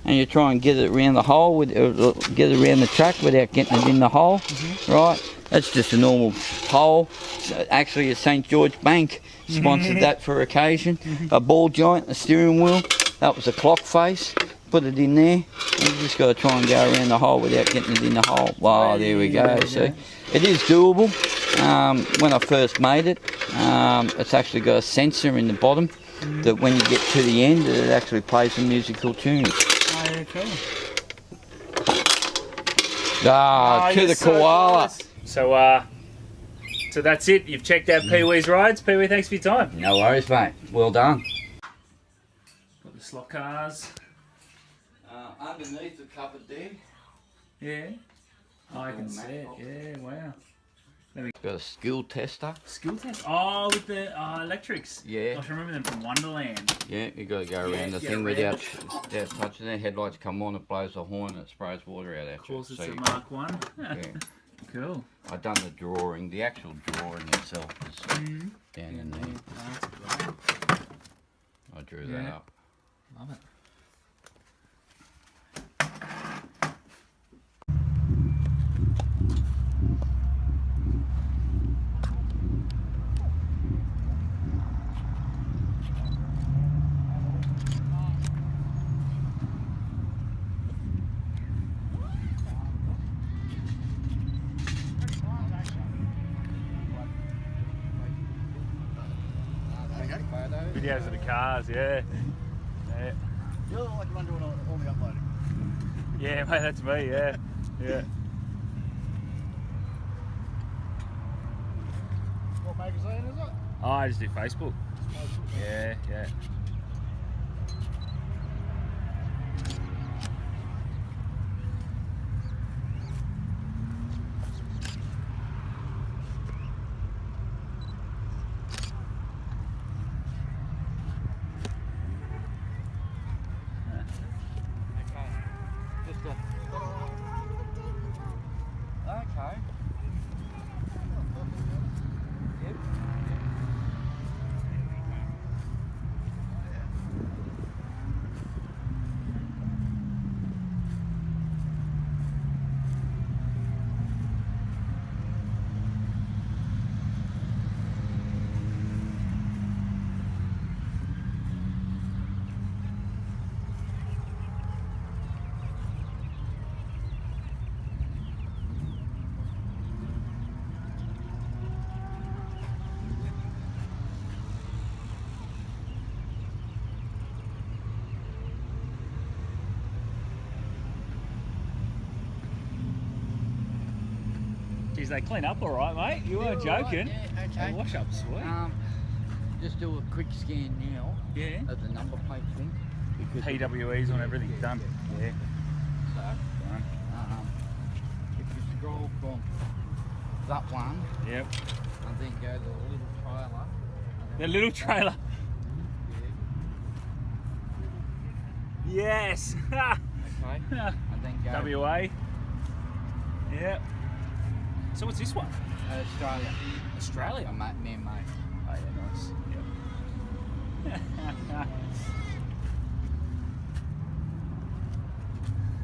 you try and get it around the hole, get it around the track without getting it in the hole, right? That's just a normal hole. Actually, a St. George Bank sponsored that for occasion. A ball joint, a steering wheel, that was a clock face. Put it in there. You just got to try and go around the hole without getting it in the hole. Wow, there we go, see? It is doable. When I first made it, it's actually got a sensor in the bottom that when you get to the end, it actually plays a musical tune. Oh, yeah, cool. To the koala. So that's it. You've checked out Peewee's rides. Peewee, thanks for your time. No worries, mate. Well done. Got the slot cars. Underneath the cupboard there. Yeah. Oh, I can see it. Yeah, wow. Got a skill tester. Skill test? Oh, with the electrics. Yeah. Gosh, I remember them from Wonderland. Yeah, you got to go around the thing without touching it. Headlights come on, it blows a horn, it sprays water out at you. Of course, it's so a Mark 1. Yeah. Cool. I've done the drawing. The actual drawing itself is down in there. Oh, that's great. I drew that up. Love it. Videos of the cars, yeah. You're like the one doing all the uploading. Yeah, mate, that's me, yeah. What magazine is it? Oh, I just do Facebook. Yeah. Okay. they clean up all right, mate. You weren't joking. Yeah, okay. They wash up sweet. Just do a quick scan now Yeah. of the number plate thing. Because PWEs on everything done. Yeah. So, Done. if you scroll from that one Yep. and then go to the little trailer. The little trailer. Yes. Okay. And then go WA. Yep. So what's this one? Australia. Australia. Me and mate. Oh yeah, nice. Yep.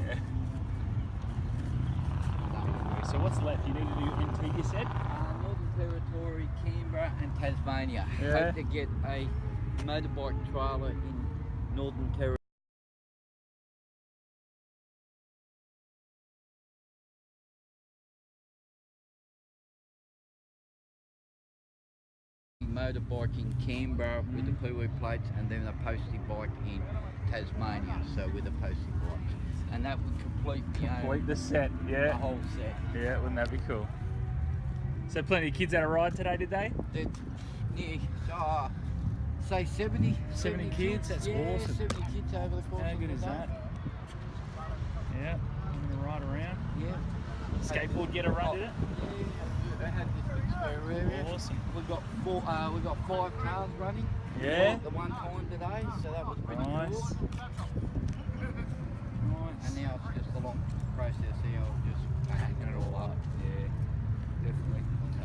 Yeah. So what's left? You need to do NT, you said? Northern Territory, Canberra and Tasmania. Yeah. Hope to get a motorbike trailer in Northern Territory. Motorbike in Canberra with the Peewee plates, and then a postie bike in Tasmania, so with a postie bike. And that would complete The set, the yeah. whole set. Yeah, wouldn't that be cool? So plenty of kids had a ride today, did they? Yeah, say 70. 70 kids, that's yeah, awesome. 70 kids over the course How of good the is day. that? Yeah, I'm gonna ride around. Yeah. Skateboard get a run, did it? Yeah, they had this big spare area. Awesome. We got 5 cars running. Yeah. At the one time today, so that was pretty Nice. cool. Nice. And now it's just a long process here of just packing it all up. Yeah, definitely. So,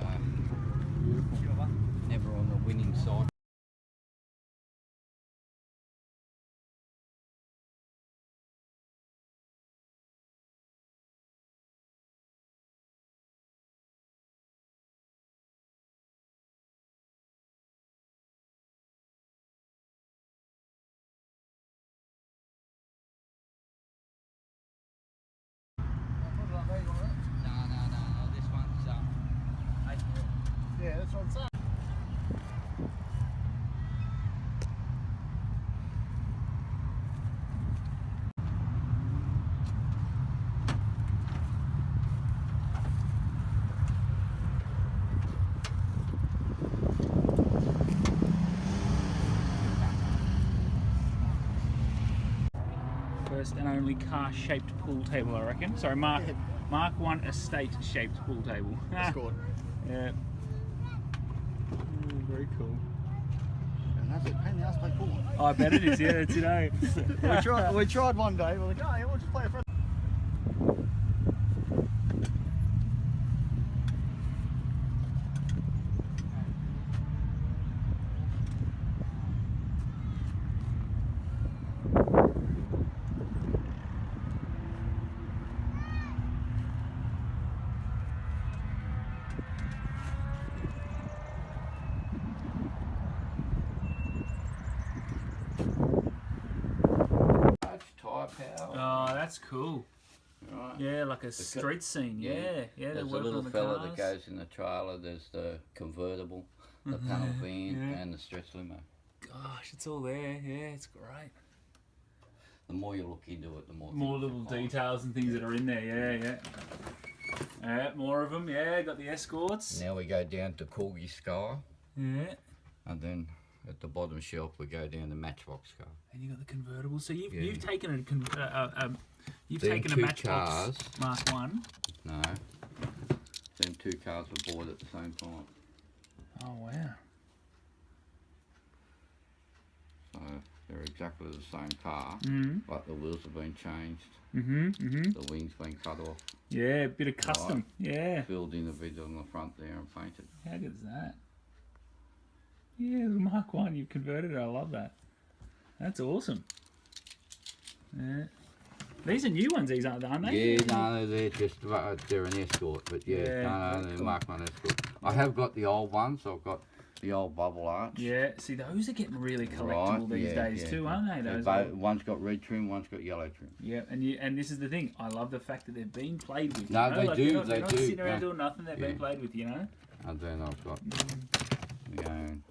never on the winning side. No, this one's Yeah, that's what I'm saying. First and only car-shaped pool table, I reckon. Sorry, Mark 1 estate-shaped pool table. That's good. Yeah. Very cool. And that's it. Pain in the ass, play pool. Oh, I bet it is, yeah, that's it, eh? we tried one day. We're like, oh, yeah, we'll just play a friend. tyre power. Oh, that's cool. Right. Yeah, like a street scene. Yeah, yeah. They're There's a working little on the fella cars. that goes in the trailer. There's the convertible, the panel van, Yeah. and the stretch limo. Gosh, it's all there. Yeah, it's great. The more you look into it, the more More things you little find. details and things that are in there. Yeah, yeah. More of them. Yeah, got the escorts. Now we go down to Corgi Sky, Yeah. and then at the bottom shelf we go down to Matchbox Car. And you got the convertible. So you've Yeah. you've taken you've Them taken a two Matchbox cars. Mark 1. No, them two cars were bought at the same time. Oh wow. So they're exactly the same car, Mhm. but the wheels have been changed, Mhm. the wings been cut off, Yeah, a bit of custom. Yeah. filled in a bit on the front there and painted. How good is that? Yeah, the Mark 1, you've converted it. I love that. That's awesome. Yeah. These are new ones, these aren't they? Yeah, no, they're just they're an escort, but yeah, Yeah, no, that's they're cool. Mark 1 escort. I have got the old ones. I've got the old bubble arch. Yeah, see, those are getting really collectible these yeah, days yeah. too, aren't they? They're Those both, one's got red trim, one's got yellow trim. Yeah, and this is the thing. I love the fact that they're being played with. No, you know? they like do, They're not, they they're not do, sitting around yeah. doing nothing. They're being Yeah. played with, you know. And then I've got the own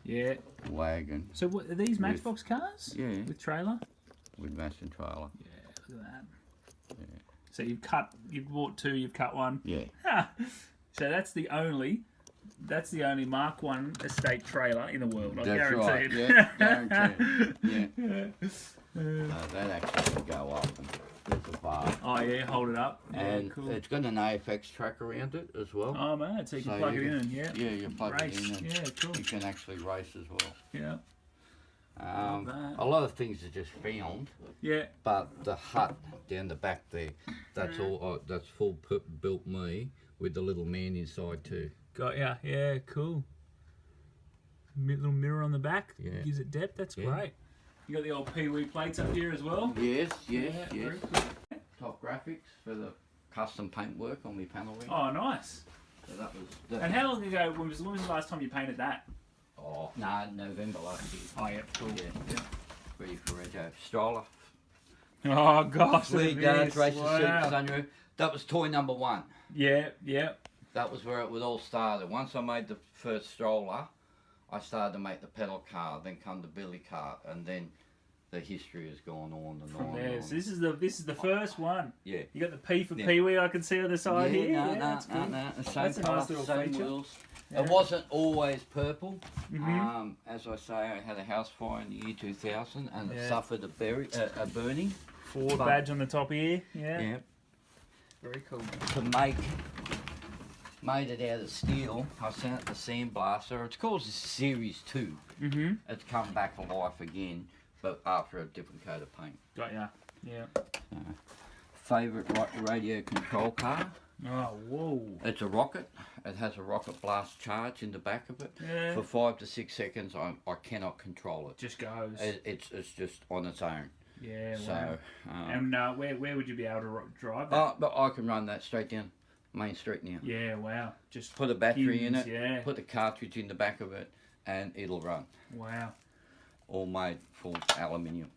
Yeah. wagon So what are these Matchbox cars? Yeah. With trailer. with matching trailer. Yeah, look at that. So you've bought 2, you've cut 1. Yeah. Ha! So that's the only Mark 1 estate trailer in the world. I That's guarantee right. it. Yeah, guaranteed. Yeah. That actually can go up. And there's a bar. Oh yeah, hold it up. Yeah, And cool. it's got an AFX track around it as well. Oh man, so you can So plug you it in can- and yeah. Yeah, you plug Race. it in and Yeah, cool. you can actually race as well. Yeah. Love that. A lot of things are just found, Yeah. but the hut down the back there, that's all. That's full built me with the little man inside too. Got ya. Yeah, cool. Little mirror on the back. Yeah. Gives it depth. That's Yeah. great. You got the old Peewee plates up here as well. Yes, yes, Yeah, yes. very cool. Top graphics for the custom paint work on my panel ring. Oh, nice. So that was. And how long ago? When was the last time you painted that? Oh, no, November last year. Oh yeah, cool. Yeah. Ready for Rego. Stroller. Oh gosh. Sweet look at guards, this. racer Wow. seat, sunroof. That was toy number 1. Yeah, yeah. That was where it would all started. Once I made the first stroller, I started to make the pedal car, then come the billy cart, and then the history has gone on and From on. there. And So on. this is the first one. Yeah. You got the P for Yeah. Peewee. I can see on the side here. No, Yeah, that's cool. no. The same That's a colour, nice little same feature. wheels. Yeah. It wasn't always purple. Mhm. As I say, I had a house fire in the year 2000 and Yeah. it suffered a burning. Ford But- badge on the top here. Yeah. Yeah. Very cool. To made it out of steel. I sent it to sandblaster. It's called Series 2. Mhm. It's come back to life again, but after a different coat of paint. Got ya. Yeah. Favourite radio control car? Oh whoa. It's a rocket. It has a rocket blast charge in the back of it. Yeah. For 5 to 6 seconds, I cannot control it. Just goes. It's just on its own. Yeah. So, Wow. And where would you be able to drive that? but I can run that straight down Main Street now. Yeah. Wow. Just Put a battery in pins, it. Yeah. Put the cartridge in the back of it, and it'll run. Wow. All made full aluminium.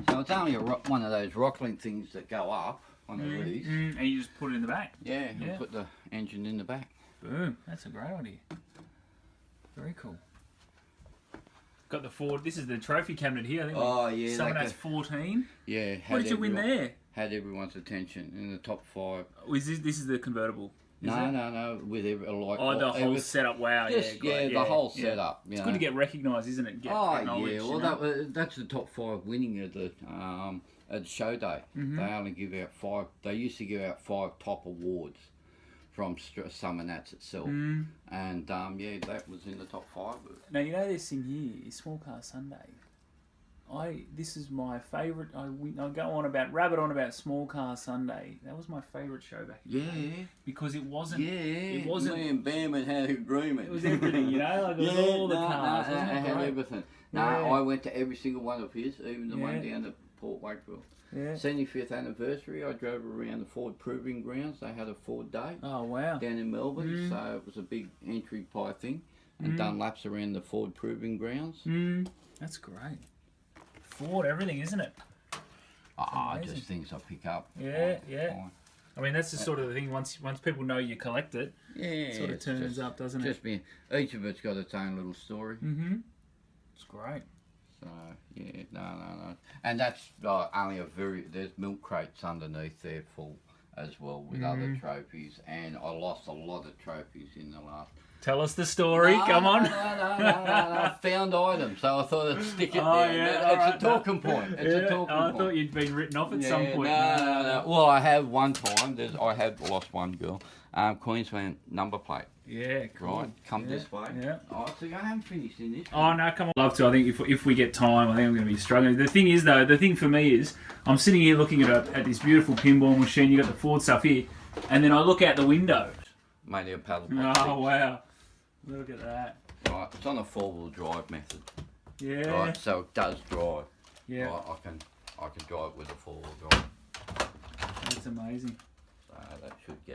So it's only one of those Rockling things that go up on the roof. And you just put it in the back. Yeah, and Yeah. put the engine in the back. Boom. That's a great idea. Very cool. Got the Ford. This is the trophy cabinet here. I think. Oh, yeah, Someone that has guy- 14. Yeah. What did you win there? Had everyone's attention in the top 5. This is the convertible. Is No, it? no. With like Oh, the it whole was setup. Wow. just, Yeah. Great. the whole yeah. setup. It's good to get recognised, isn't it? Get Oh acknowledged, yeah, you well know? that's the top 5 winning at the at show day. Mm-hmm. They only give out 5. They used to give out 5 top awards from Summer Nats itself, Mm. and that was in the top 5. Now you know this thing here is Small Car Sunday. This is my favourite. I go on about rabbit on about Small Car Sunday. That was my favourite show back. In the day because it wasn't. It wasn't. Me and Bam had an agreement. It was everything, you know. Like it was all the cars. I Wasn't it had great? everything. Yeah. I went to every single one of his, even the one Yeah. down at Port Wakeville. Yeah. 75th anniversary, I drove around the Ford Proving Grounds. They had a Ford Day Oh wow. down in Melbourne, so it was a big entry pie thing, and done laps around the Ford Proving Grounds. That's great. Ford, everything, isn't it? amazing. Just things I pick up. Yeah, Fine, yeah. fine. I mean, that's the sort of the thing. Once people know you collect it, Yeah, it sort of it's turns just- up, doesn't it? Just each of it's got its own little story. It's great. So yeah, no, and that's only there's milk crates underneath there full as well with other trophies, and I lost a lot of trophies in the last. Tell us the story. Come on. No, found item, so I thought I'd stick it Oh, there. yeah, It's alright, a talking point. It's a talking I point. thought you'd been written off at Yeah, some point. No. Well, I have one time. I have lost one girl. Queensland number plate. Yeah, cool. Right, come this way. Yeah. Oh, so I haven't finished in this. Oh no, come on. Love to. I think if we get time, I think I'm going to be struggling. The thing is, though, the thing for me is, I'm sitting here looking at this beautiful pinball machine. You got the Ford stuff here, and then I look out the window. Mainly a paddle. Oh wow, look at that. Right, it's on a 4-wheel drive method. Yeah. Right, so it does drive. Yeah. Right, I can drive with a 4-wheel drive. That's amazing. So that should go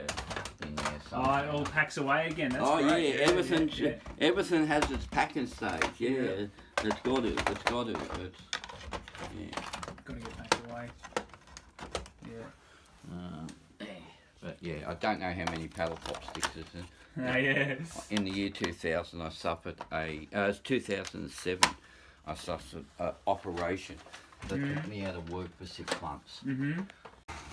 in there Oh, somewhere. it all packs away again. That's Oh great. yeah, everything. Yeah. Everything has its packing stage. Yeah, Yeah. it's got to. It's yeah. Got to get packed away. Yeah. But yeah, I don't know how many paddle pop sticks there's in. Yeah. In the year 2000, I suffered it was 2007. I suffered an operation that took me out of work for 6 months.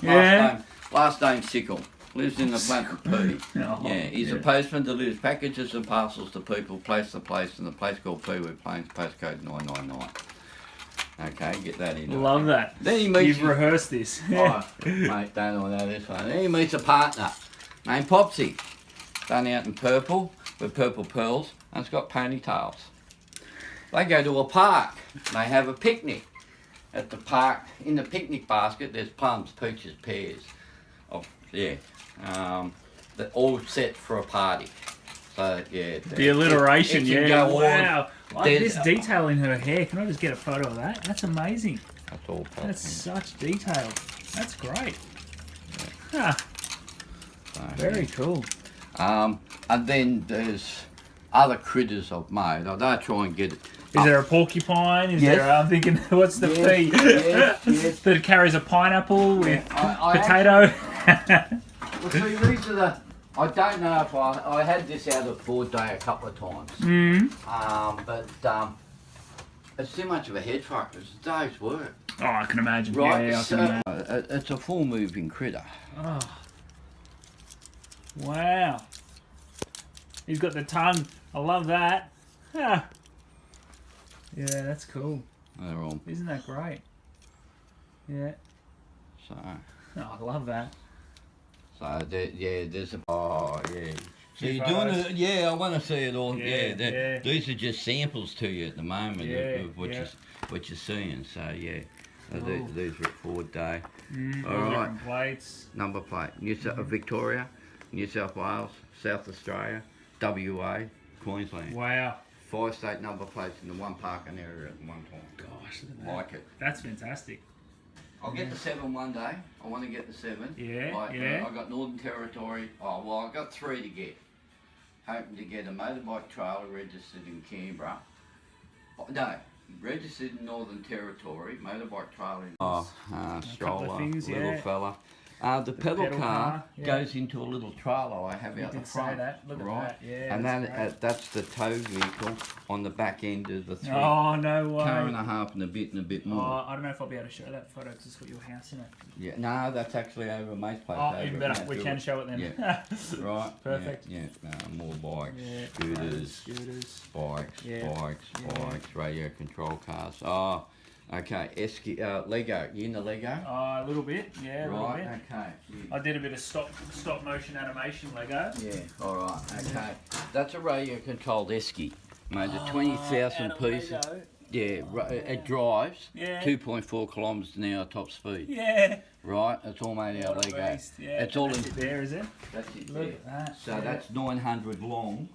Yeah. Last name Sickle. Lives in the Planet P. Oh, Yeah, he's a postman, delivers packages and parcels to people, place to place, in the place called Peewee Plains, postcode 999. Okay, get that in. Love that. Then he meets... You've rehearsed this. Oh, mate, don't all know this one. Then he meets a partner named Popsy. Done out in purple, with purple pearls, and it's got ponytails. They go to a park. They have a picnic. At the park, in the picnic basket, there's plums, peaches, pears. Oh, yeah. They're all set for a party. So, yeah. The alliteration, it can yeah. go Wow. Like There's- this detail in her hair. Can I just get a photo of that? That's amazing. That's all That's such detail. That's great. Huh. Very cool. And then there's other critters I've made. I don't try and get it. Is there a porcupine? Is Yes. there? I'm thinking, what's the P? Yes. That carries a pineapple with I potato. Well, see, these are the... I don't know if I had this out of board day a couple of times. But it's too much of a head fuck. It's a day's work. Oh, I can imagine. Right, Yeah, I so, can imagine. it's a full moving critter. Oh. Wow. He's got the tongue. I love that. Ah. Yeah, that's cool. They're all... Isn't that great? Yeah. So... Oh, I love that. So there's a... Oh, yeah. So you're photos? doing it... Yeah, I want to see it all. Yeah, yeah. These are just samples to you at the moment of what, yeah. what you're seeing. So, yeah. So Cool. these are at forward day. All All right. different plates. Number plate. Victoria, New South Wales, South Australia, WA, Queensland. Wow. 5 state number plates in the one parking area at one time. Gosh, look at that. Like it. That's fantastic. I'll get the 7 one day. I want to get the 7. Yeah, Like, yeah. I got Northern Territory. Oh, well, I got 3 to get. Hoping to get a motorbike trailer registered in Canberra. Oh, no, registered in Northern Territory, motorbike trailer in... stroller, things, little yeah. fella. The pedal car yeah. goes into a little trailer I have You out the did front. say that. Look right? at that. Yeah. And that's that great. that's the tow vehicle on the back end of the 3 Oh, no way. car and a half and a bit more. Oh, I don't know if I'll be able to show that photo because it's got your house in it. Yeah, no, that's actually over mate's place. Oh, over even at better. We Matfield. can show it then. Yeah. Right. Perfect. Yeah. More bikes, Yeah, scooters, scooters. bikes, Yeah. bikes, radio control cars. Oh, okay. Lego. You in the Lego? Oh, a little bit. Yeah, a little Right. bit. Okay. I did a bit of stop motion animation Lego. Yeah. All right. Okay. That's a radio controlled esky. Made of Oh, 20,000 out of pieces. Lego. Yeah. It drives. Yeah. 2.4 kilometres an hour top speed. Yeah. Right. It's all made out of What a Lego. beast. Yeah. It's all That's in. it there, is it? That's it. Look there. at that. So yeah. that's 900 long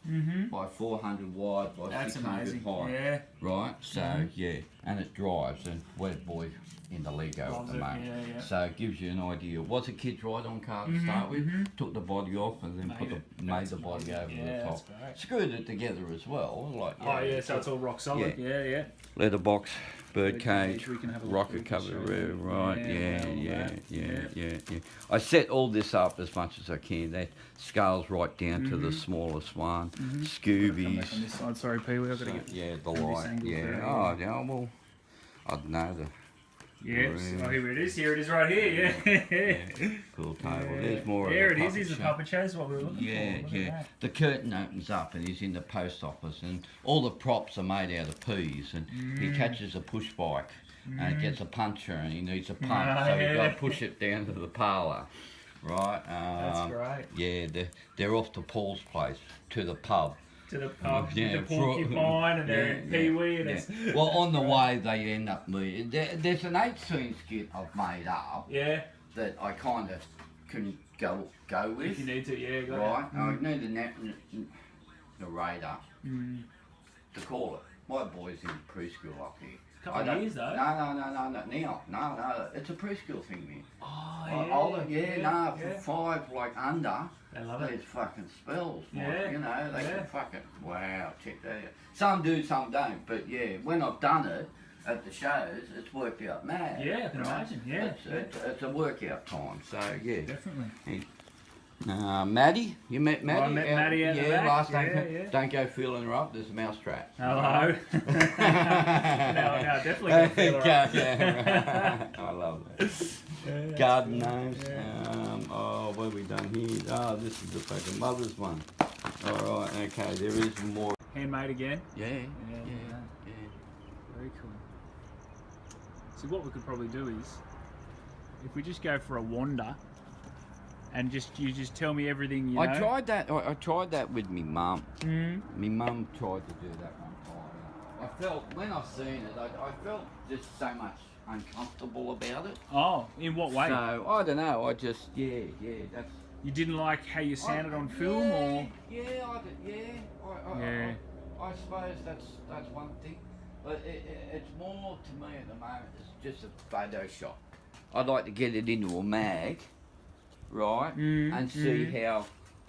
by 400 wide by That's 600 amazing. high. Yeah. Right, so yeah, and it drives, and we're boys in the Lego Loves at the it, moment. yeah, yeah. So it gives you an idea. Was a kid's ride-on car to start with, took the body off, and then made the body over Yeah, the top. that's great. Screwed it together as well. Like Oh yeah, so it's all rock solid. Yeah. leather box, bird cage, we can have a look, rocket we can cover, show you. right? Yeah, Yeah. I set all this up as much as I can. That scales right down to the smallest one. Come back on Scoobies. this side. Sorry, Peewee. I've got to get. Yeah, the this light. angle Yeah. there, Oh, yeah. Well, I don't know the. Yes. Yeah. Oh, here it is. Here it is, right here. Yeah. Cool table. There's more There of it the is. Here's the show. puppet show. Is what we were looking Yeah, for. Look yeah. at that. The curtain opens up and he's in the post office, and all the props are made out of peas. And he catches a push bike, and it gets a puncher, and he needs a pump, so he's got to push it down to the parlour, right? That's great. Yeah, they're off to Paul's place, to the pub. To the pub, Yeah, with the porcupine, and they're in Peewee, and it's. Well, on the way they end up meeting. There's an 8-scene skit I've made up Yeah. that I kind of can go with. If you need to, yeah. Got Right, it. I need a narrator to call it. My boy's in preschool up here. Couple of years though. No, it's a preschool thing, man. Oh Older, yeah. for 5 like under, They love it. there's fucking spells, mate. Yeah, You know, they yeah. can fucking, wow, check that out. Some do, some don't, but yeah, when I've done it at the shows, it's worked out mad. Yeah, I can imagine, yeah. It's a workout time, so yeah. Definitely. Maddie, you met Maddie? I met Maddie out the back, last yeah, time. yeah. Don't go feeling her up. There's a mouse trap. Hello. no, definitely gonna feel her up. I love that. Garden gnomes. Oh, what have we done here? Oh, this is the fucking mother's one. All right, okay, there is more. Handmade again. Yeah, Yeah, yeah. very cool. See, what we could probably do is, if we just go for a wander, and you just tell me everything you know. I tried that. I tried that with me mum. Mm. Me mum tried to do that one time. I felt when I seen it, I felt just so much uncomfortable about it. Oh, in what way? So I don't know. I just that's. You didn't like how you sounded on film, or? Yeah, I suppose that's one thing, but it's more to me at the moment. It's just a photo shot. I'd like to get it into a mag, right, and see how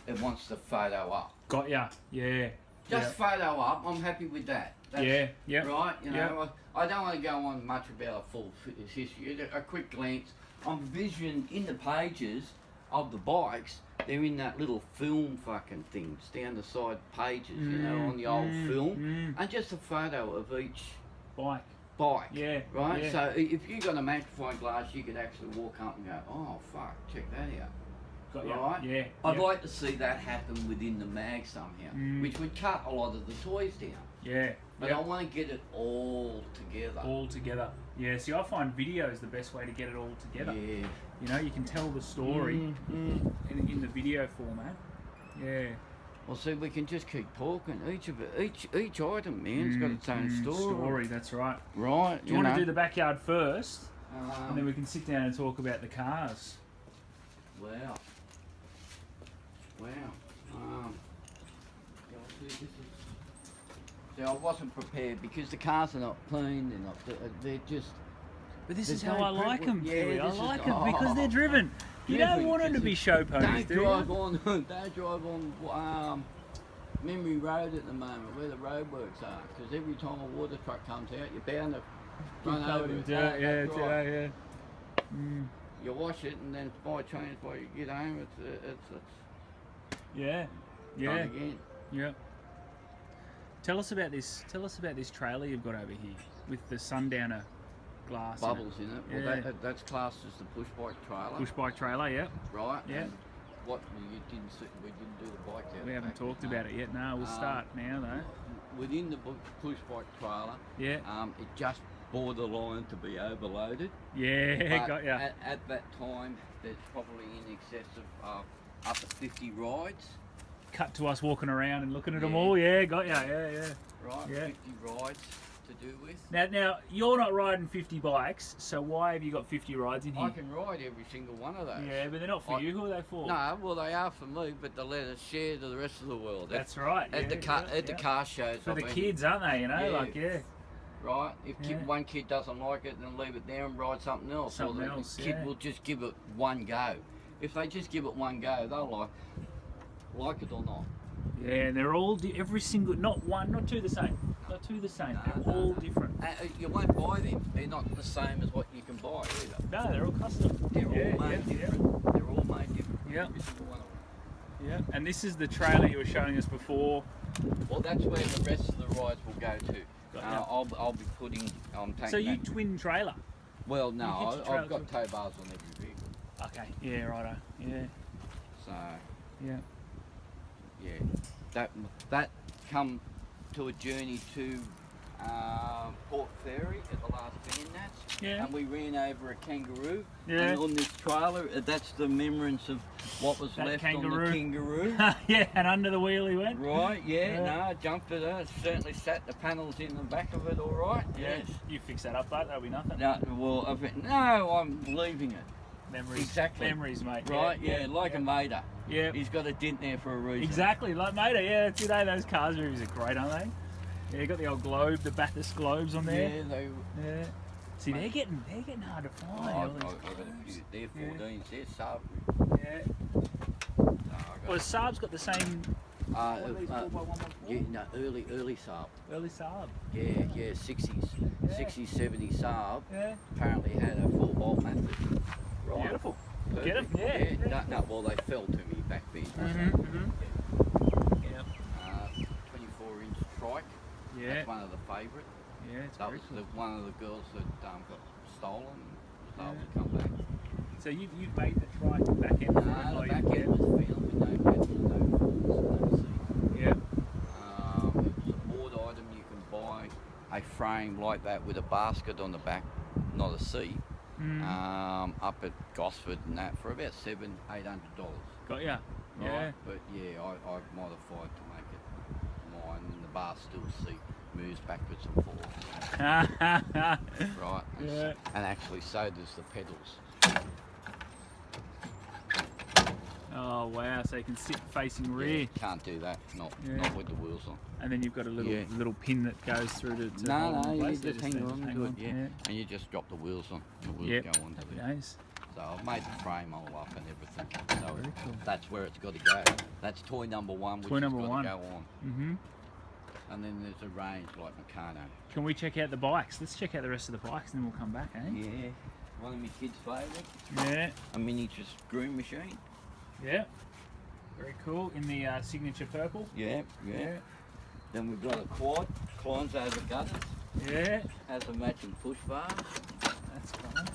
it wants the photo up. Got ya. Yeah. Just photo up. I'm happy with that. That's, Yeah. Right. You know, I don't want to go on much about a full history. A quick glance. I'm visioning in the pages of the bikes. They're in that little film fucking things down the side pages, you know, on the old film, and just a photo of each Bike. bike. Right. Yeah. So if you got a magnifying glass, you could actually walk up and go, "Oh fuck, check that out." Got ya. Right? Yeah. I'd like to see that happen within the mag somehow, which would cut a lot of the toys down. Yeah. But I want to get it all together. All together. Yeah. See, I find video is the best way to get it all together. Yeah. You know, you can tell the story in the video format. Yeah. Well, see, we can just keep talking. Each item, man, it's got its own story. That's right. Right. Do you want to do the backyard first, and then we can sit down and talk about the cars? Wow. See, I wasn't prepared because the cars are not clean. They're just. But this is There's how I no like them. Yeah, I this is- like them because they're driven. You don't want them to be show ponies, do you? Don't drive on Memory Road at the moment where the roadworks are, because every time a water truck comes out, you're bound to run over it. That's right. You wash it, and then by chance, by you get home, it's Yeah. done again. Yeah. Tell us about this trailer you've got over here with the Sundowner glass. Bubbles in it. Well, Yeah. that's classed as the push bike trailer. Push bike trailer, yeah. Right. Yeah. And what we didn't do the bike out. We haven't talked about it yet. No, we'll start now though. Within the push bike trailer, Yeah. it just borderline to be overloaded. Yeah, But got ya. At that time, there's probably in excess of up to 50 rides. Cut to us walking around and looking at them Yeah. all. Yeah, got ya. Yeah. Right. Yeah. 50 rides to do with. Now you're not riding 50 bikes, so why have you got 50 rides in here? I can ride every single one of those. Yeah, but they're not for you. Who are they for? No, well they are for me, but to let us share to the rest of the world. That's right. At the car shows. For the I mean, kids, aren't they? You know, Yeah. like Right. If Yeah. one kid doesn't like it, then leave it there and ride something else. Something or the else, kid yeah. will just give it one go. If they just give it one go, they'll like it or not. Yeah, and they're all every single, not two the same. Not two the same. They're all different. You won't buy them. They're not the same as what you can buy either. No, they're all custom. They're all made different. They're all made different. Yeah. Every single one of them. Yeah. And this is the trailer you were showing us before. Well, that's where the rest of the rides will go to. Got ya. I'll be putting. Taking So you that. twin trailer? Well, you no, hitch your I've got trailer tow bars on every vehicle. Okay. Yeah. Righto. Yeah. So Yeah. yeah, that come to a journey to Port Fairy at the last VNATS. Yeah. And we ran over a kangaroo. Yeah. And on this trailer, that's the remembrance of what was That left on kangaroo. the kangaroo. Yeah. And under the wheel he went. Right, Yeah. no, jumped it. Certainly sat the panels in the back of it all right. Yeah. Yes. You fix that up, but that'll be nothing. No, well, no, I'm leaving it. Memories. Exactly. Memories, mate. Right, yeah, like a Mater. Yeah. He's got a dent there for a reason. Exactly, like Mater, yeah, today those cars movies are great, aren't they? Yeah, you got the old globe, the Bathurst globes on there. Yeah, they. Yeah. See, they're getting hard to Oh, find. I've all got these a few. They're Yeah. 14s. They're sub. Yeah. Well, Saab's got the same. What are these 4x114? Yeah, no, early Saab. Early Saab. Yeah, 60s, Yeah. 60s, 70s Saab. Yeah. Apparently had a 4-bolt method. Right. Beautiful. Perfect. Get 'em? Yeah. No, well, they fell to me back then. Yeah. 24-inch trike. Yeah. That's one of the favourite. Yeah, it's That very was cool. one of the girls that got stolen. Was able to come back. So you've made the trike back end. The back end was filmed with no pedals, no forks, no seat. Yeah. It was a board item. You can buy a frame like that with a basket on the back, not a seat, up at Gosford and that for about $700-800. Got ya. Yeah. Right? But yeah, I modified to make it mine, and the bar stool seat moves backwards and forwards. Right? And, Yeah. and actually, so does the pedals. Oh wow! So you can sit facing rear, Yeah, can't do that. Not with the wheels on. and then you've got a little pin that goes through to No, hold it in you place. just hang on to it, yeah. and you just drop the wheels on. The wheels Yep. go on to Happy there. days. So I've made the frame all up and everything. So Very cool. that's where it's got to go. That's toy number one, which Toy has number got one. to go on. Mhm. And then there's a range like Meccano. Can we check out the bikes? Let's check out the rest of the bikes, and then we'll come back, eh? Yeah, one of my kids' favourites. Yeah. A miniature screw machine. Yeah. Very cool. In the signature purple. Yeah. Then we've got a quad, climbs over gutters, Yeah. has a matching push bar. That's fun.